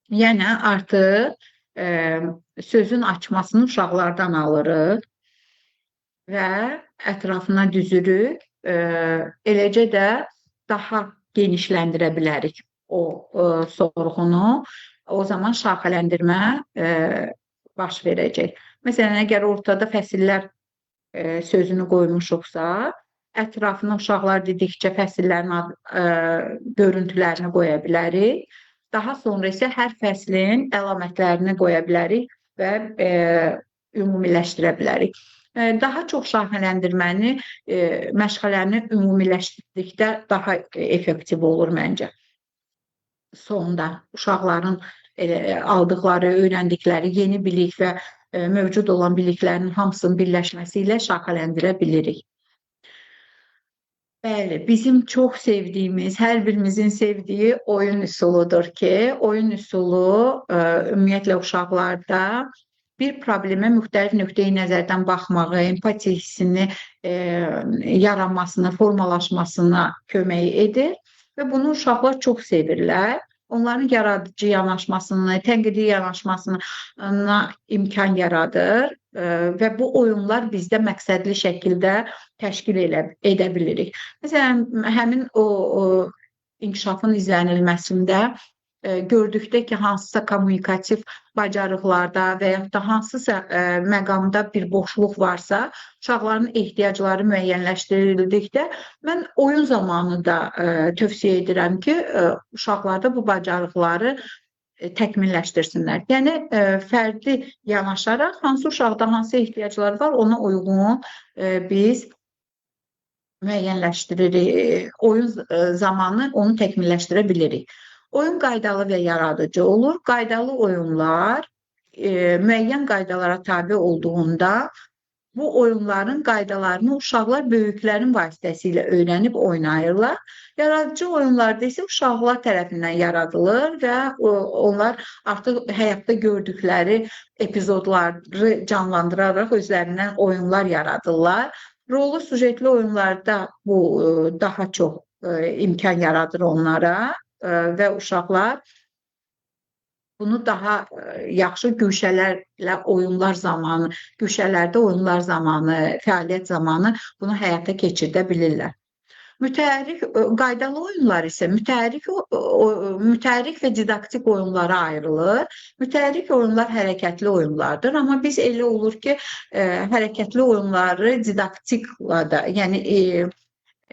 Yəni, artıq sözün açmasını uşaqlardan alırıq və ətrafına düzürük. Eləcə də daha genişləndirə bilərik o sorğunu. O zaman şaxələndirmə baş verəcək. Məsələn, əgər ortada fəsillər sözünü qoymuşuqsa, ətrafına uşaqlar dedikcə fəsillərin görüntülərini qoya bilərik. Daha sonra isə hər fəslin əlamətlərini qoya bilərik və ümumiləşdirə bilərik. Daha çox şaxələndirməni, məşğələni ümumiləşdirdikdə daha effektiv olur məncə. Sonda uşaqların aldıqları, öyrəndikləri yeni bilik və mövcud olan biliklərin hamısının birləşməsi ilə şaxələndirə bilirik. Bəli, bizim çox sevdiyimiz, hər birimizin sevdiyi oyun üsuludur ki, oyun üsulu ümumiyyətlə uşaqlarda bir problemə müxtəlif nöqteyi nəzərdən baxmağı, empatiya hissini yaranmasına, formalaşmasına kömək edir və bunu uşaqlar çox sevirlər. Onların yaradıcı yanaşmasını, tənqidi yanaşmasına imkan yaradır və bu oyunlar bizdə məqsədli şəkildə təşkil edə bilirik. Məsələn, həmin o inkişafın izlənilməsində gördükdə ki, hansısa kommunikativ bacarıqlarda və yaxud da hansısa məqamda bir boşluq varsa, uşaqların ehtiyacları müəyyənləşdirildikdə mən oyun zamanı da tövsiyə edirəm ki, uşaqlarda bu bacarıqları təkmilləşdirsinlər. Yəni, fərdi yanaşaraq hansı uşaqda hansı ehtiyacları var, ona uyğun biz müəyyənləşdiririk. Oyun zamanı onu təkmilləşdirə bilirik. Oyun qaydalı və yaradıcı olur. Qaydalı oyunlar müəyyən qaydalara tabe olduğunda bu oyunların qaydalarını uşaqlar böyüklərin vasitəsilə öyrənib oynayırlar. Yaradıcı oyunlarda isə uşaqlar tərəfindən yaradılır və onlar artıq həyatda gördükləri epizodları canlandıraraq özlərindən oyunlar yaradırlar. Rollu sujetli oyunlarda bu daha çox imkan yaradır onlara və uşaqlar bunu daha yaxşı güşələrlə oyunlar zamanı, güşələrdə oyunlar zamanı, fəaliyyət zamanı bunu həyata keçirdə bilirlər. Mütəhərrik qaydalı oyunlar isə mütəhərrik və didaktik oyunlara ayrılır. Mütəhərrik oyunlar hərəkətli oyunlardır, amma biz elə olur ki, hərəkətli oyunları didaktiklə da, yəni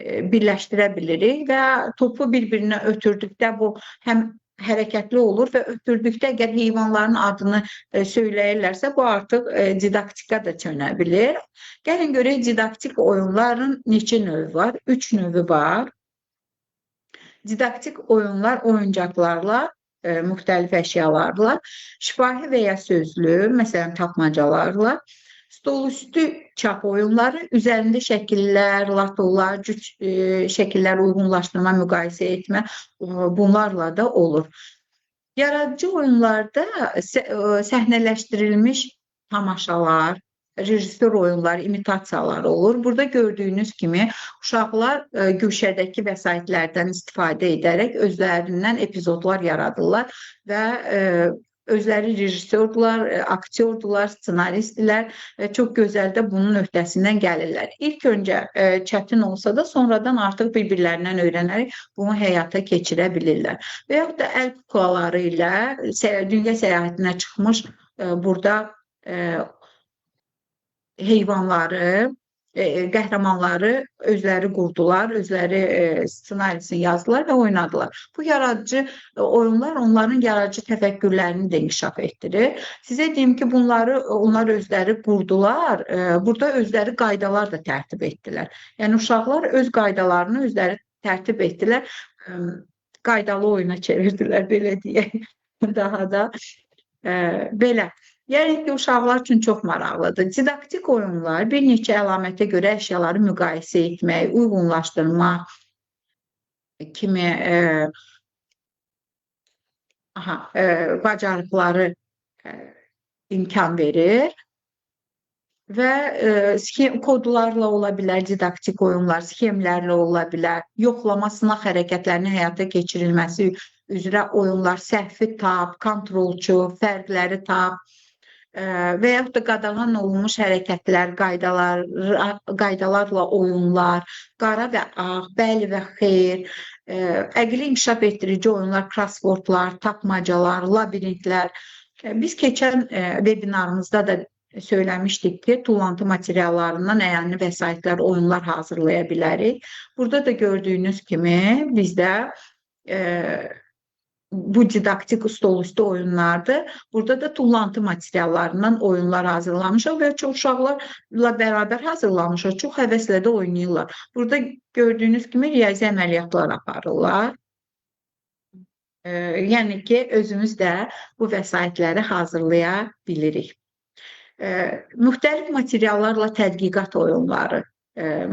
birləşdirə bilirik və topu bir-birinə ötürdükdə bu həm hərəkətli olur və ötürdükdə əgər heyvanların adını söyləyirlərsə, bu artıq didaktika da çönə bilir. Gəlin görək, didaktik oyunların neçə növü var? 3 növü var. Didaktik oyunlar oyuncaqlarla, müxtəlif əşyalarla, şifahi və ya sözlü, məsələn, tapmacalarla, Stolüstü çap oyunları üzərində şəkillər, latolar, şəkillər uyğunlaşdırma, müqayisə etmə bunlarla da olur. Yaradıcı oyunlarda səhnələşdirilmiş tamaşalar, rejissor oyunlar, imitasiyalar olur. Burada gördüyünüz kimi uşaqlar güşədəki vəsaitlərdən istifadə edərək özlərindən epizodlar yaradırlar və özləri rejissordular, aktyordular, ssenaristdirlər və çox gözəl də bunun öhdəsindən gəlirlər. İlk öncə çətin olsa da sonradan artıq bir-birlərindən öyrənərək bunu həyata keçirə bilirlər. Və yaxud da əl kuklaları ilə dünya səyahətinə çıxmış burada heyvanları, qəhrəmanları özləri qurdular, özləri ssenarisini yazdılar və oynadılar. Bu yaradıcı oyunlar onların yaradıcı təfəkkürlərini də inkişaf etdirir. Sizə deyim ki, onlar özləri qurdular, burada özləri qaydalar da tərtib etdilər. Yəni uşaqlar öz qaydalarını özləri tərtib etdilər, qaydalı oyuna çevirdilər, belə deyək, daha da belə. Yəni ki, uşaqlar üçün çox maraqlıdır. Didaktik oyunlar bir neçə əlamətə görə əşyaları müqayisə etmək, uyğunlaşdırmaq kimi bacarıqları imkan verir və kodlarla ola bilər, didaktik oyunlar, sxemlərlə ola bilər, yoxlama, sınaq hərəkətlərinin həyata keçirilməsi üzrə oyunlar, səhvi tap, kontrolçu, fərqləri tap, və yaxud da qadağan olunmuş hərəkətlər, qaydalarla oyunlar, qara və ağ, bəli və xeyr, əqli inkişaf etdirici oyunlar, crosswordlar, tapmacalar, labirintlər. Biz keçən webinarımızda da söyləmişdik ki, tullantı materiallarından əyani vəsaitlər, oyunlar hazırlaya bilərik. Burada da gördüyünüz kimi bizdə bu didaktik stolüstü oyunlardır. Burada da tullantı materiallarından oyunlar hazırlamışıq və çox uşaqlarla bərabər hazırlamışıq. Çox həvəslə də oynayırlar. Burada gördüyünüz kimi riyazi əməliyyatlar aparırlar. Yəni ki, özümüz də bu vəsaitləri hazırlaya bilirik. Müxtəlif materiallarla tədqiqat oyunları.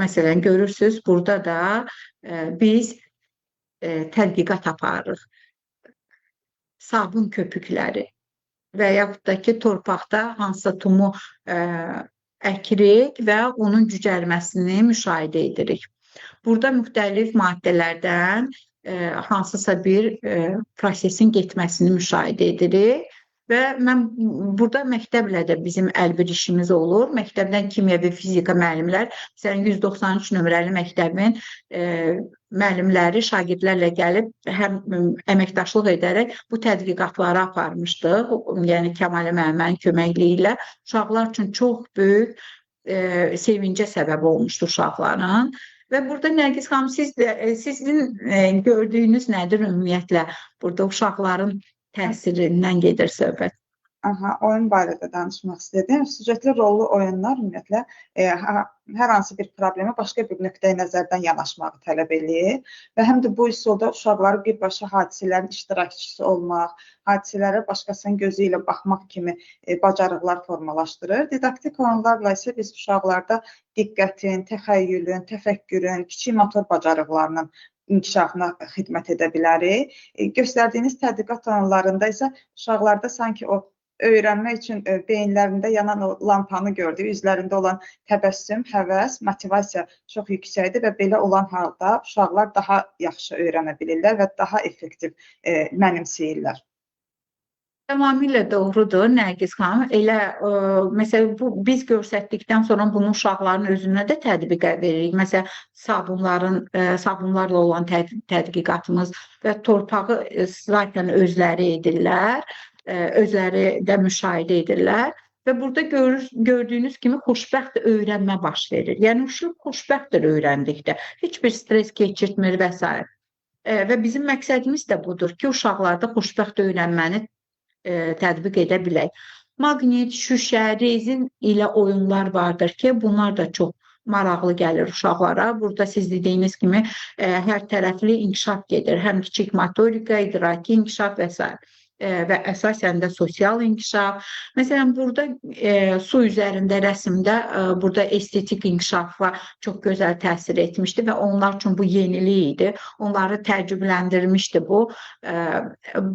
Məsələn, görürsünüz, burada da biz tədqiqat aparırıq. Sabun köpükləri və yaxud da ki, torpaqda hansısa tumu əkirik və onun cücərməsini müşahidə edirik. Burada müxtəlif maddələrdən hansısa bir prosesin getməsini müşahidə edirik və burada məktəblə də bizim əlbir işimiz olur. Məktəbdən kimya və fizika müəllimlər, məsələn, 193 nömrəli məktəbin müəllimləri şagirdlərlə gəlib həm əməkdaşlıq edərək bu tədqiqatları aparmışdıq. Yəni Kəmalə müəllimənin köməkliyi ilə uşaqlar üçün çox böyük sevincə səbəb olmuşdu uşaqların. Və burada Nərgiz xanım, sizin gördüyünüz nədir ümumiyyətlə? Burada uşaqların təsirindən gedir söhbət. Oyun barədə danışmaq istədim. Süjetli rollu oyunlar ümumiyyətlə hər hansı bir problemi başqa bir nöqteyi nəzərdən yanaşmağı tələb eləyir və həm də bu üsulda uşaqları birbaşa hadisələrin iştirakçısı olmaq, hadisələrə başqasının gözü ilə baxmaq kimi bacarıqlar formalaşdırır. Didaktik oyunlarla isə biz uşaqlarda diqqətin, təxəyyülün, təfəkkürün, kiçik motor bacarıqlarının inkişafına xidmət edə bilərik. Göstərdiyiniz tədqiqat oyunlarında isə uşaqlarda sanki o öyrənmək üçün beyinlərində yanan o lampanı gördük, üzlərində olan təbəssüm, həvəs, motivasiya çox yüksəkdir və belə olan halda uşaqlar daha yaxşı öyrənə bilirlər və daha effektiv mənimsəyirlər. Tamamilə doğrudur, Nərgiz xanım. Elə, məsələn, biz göstərdikdən sonra bunu uşaqların özünə də tətbiqə veririk. Məsələn, sabunlarla olan tədqiqatımız və torpağı zaten özləri edirlər, özləri də müşahidə edirlər. Və burada gördüyünüz kimi xoşbəxt öyrənmə baş verir. Yəni, uşaq xoşbəxtdir öyrəndikdə. Heç bir stres keçirtmir və s. Və bizim məqsədimiz də budur ki, uşaqlarda xoşbəxt öyrənməni tətbiq edə bilək. Maqnit, şüşə, rezin ilə oyunlar vardır ki, bunlar da çox maraqlı gəlir uşaqlara. Burada siz dediyiniz kimi hər tərəfli inkişaf gedir. Həm kiçik motorika, idraki inkişaf və s. və əsasən də sosial inkişaf. Məsələn, burada su üzərində rəsmdə burada estetik inkişafa çox gözəl təsir etmişdi və onlar üçün bu yenilik idi. Onları təəccübləndirmişdi bu.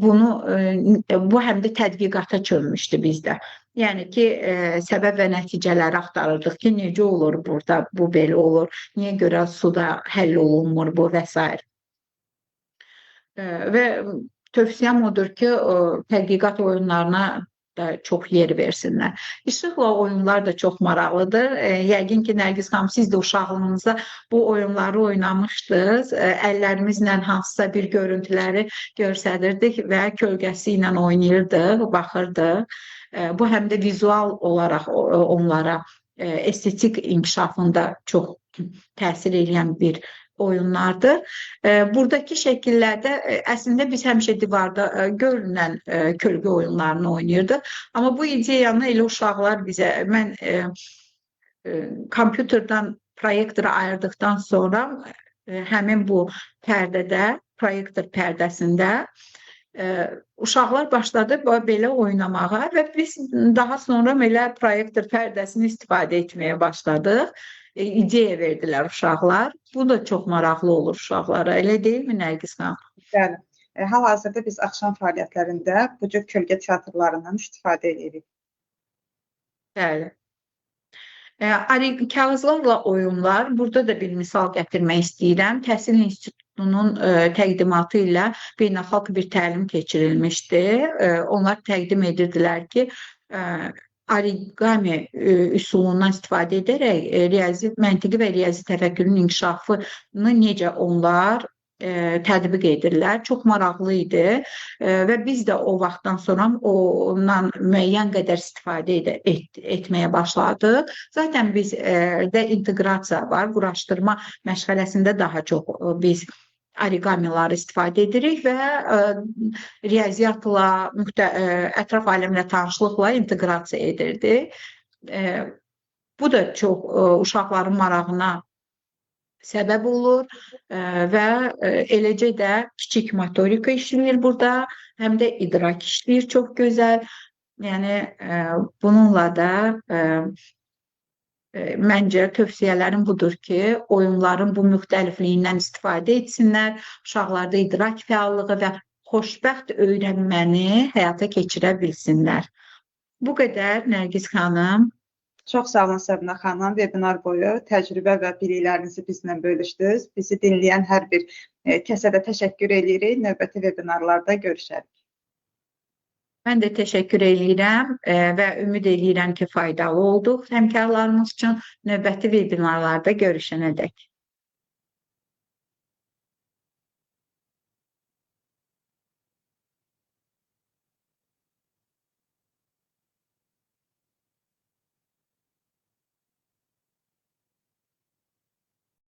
Bu həm də tədqiqata çönmüşdü bizdə. Yəni ki, səbəb və nəticələri axtarırdıq ki, necə olur burada, bu belə olur, niyə görə suda həll olunmur bu və s. Və tövsiyəm odur ki, tədqiqat oyunlarına da çox yer versinlər. İşıqla oyunlar da çox maraqlıdır. Yəqin ki, Nərgiz xanım, siz də uşaqlığınızda bu oyunları oynamışdınız. Əllərimizlə hansısa bir görüntüləri göstərirdik və kölgəsi ilə oynayırdıq, baxırdıq. Bu həm də vizual olaraq onlara estetik inkişafında çox təsir edən bir oyunlardır. Buradakı şəkillərdə əslində biz həmişə divarda görünən kölgə oyunlarını oynayırdıq. Amma bu ideyanı elə uşaqlar bizə, mən kompüterdən proyektoru ayırdıqdan sonra həmin bu pərdədə, proyektor pərdəsində uşaqlar başladı belə oynamağa və biz daha sonra belə proyektor pərdəsini istifadə etməyə başladıq. İdeya verdilər uşaqlar. Bu da çox maraqlı olur uşaqlara. Elə deyilmi Nərgiz xanım? Bəli. Hal-hazırda biz axşam fəaliyyətlərində bu cür kölgə teatrlarından istifadə edirik. Bəli. Kağızlarla oyunlar. Burada da bir misal gətirmək istəyirəm. Təhsil İnstitutunun təqdimatı ilə beynəlxalq bir təlim keçirilmişdi. Onlar təqdim edirdilər ki, origami üsulundan istifadə edərək məntiqi və riyazi təfəkkürün inkişafını necə onlar tətbiq edirlər. Çox maraqlı idi və biz də o vaxtdan sonra ondan müəyyən qədər istifadə etməyə başladıq. Zaten bizdə inteqrasiya var, quraşdırma məşğələsində daha çox biz origamiları istifadə edirik və riyaziyyatla, ətraf aləmlə tanışlıqla inteqrasiya edirdik. Bu da çox uşaqların marağına səbəb olur və eləcə də kiçik motorika işləyir burada, həm də idrak işləyir çox gözəl. Yəni bununla da məncə tövsiyələrim budur ki, oyunların bu müxtəlifliyindən istifadə etsinlər, uşaqlarda idrak fəallığı və xoşbəxt öyrənməni həyata keçirə bilsinlər. Bu qədər Nərgiz xanım. Çox sağ olun Səbinə xanım. Webinar boyu təcrübə və biliklərinizi bizlə bölüşdünüz. Bizi dinləyən hər bir kəsə də təşəkkür edirik. Növbəti webinarlarda görüşərik. Mən də təşəkkür edirəm və ümid edirəm ki, faydalı olduq həmkarlarımız üçün. Növbəti webinarlarda görüşənədək.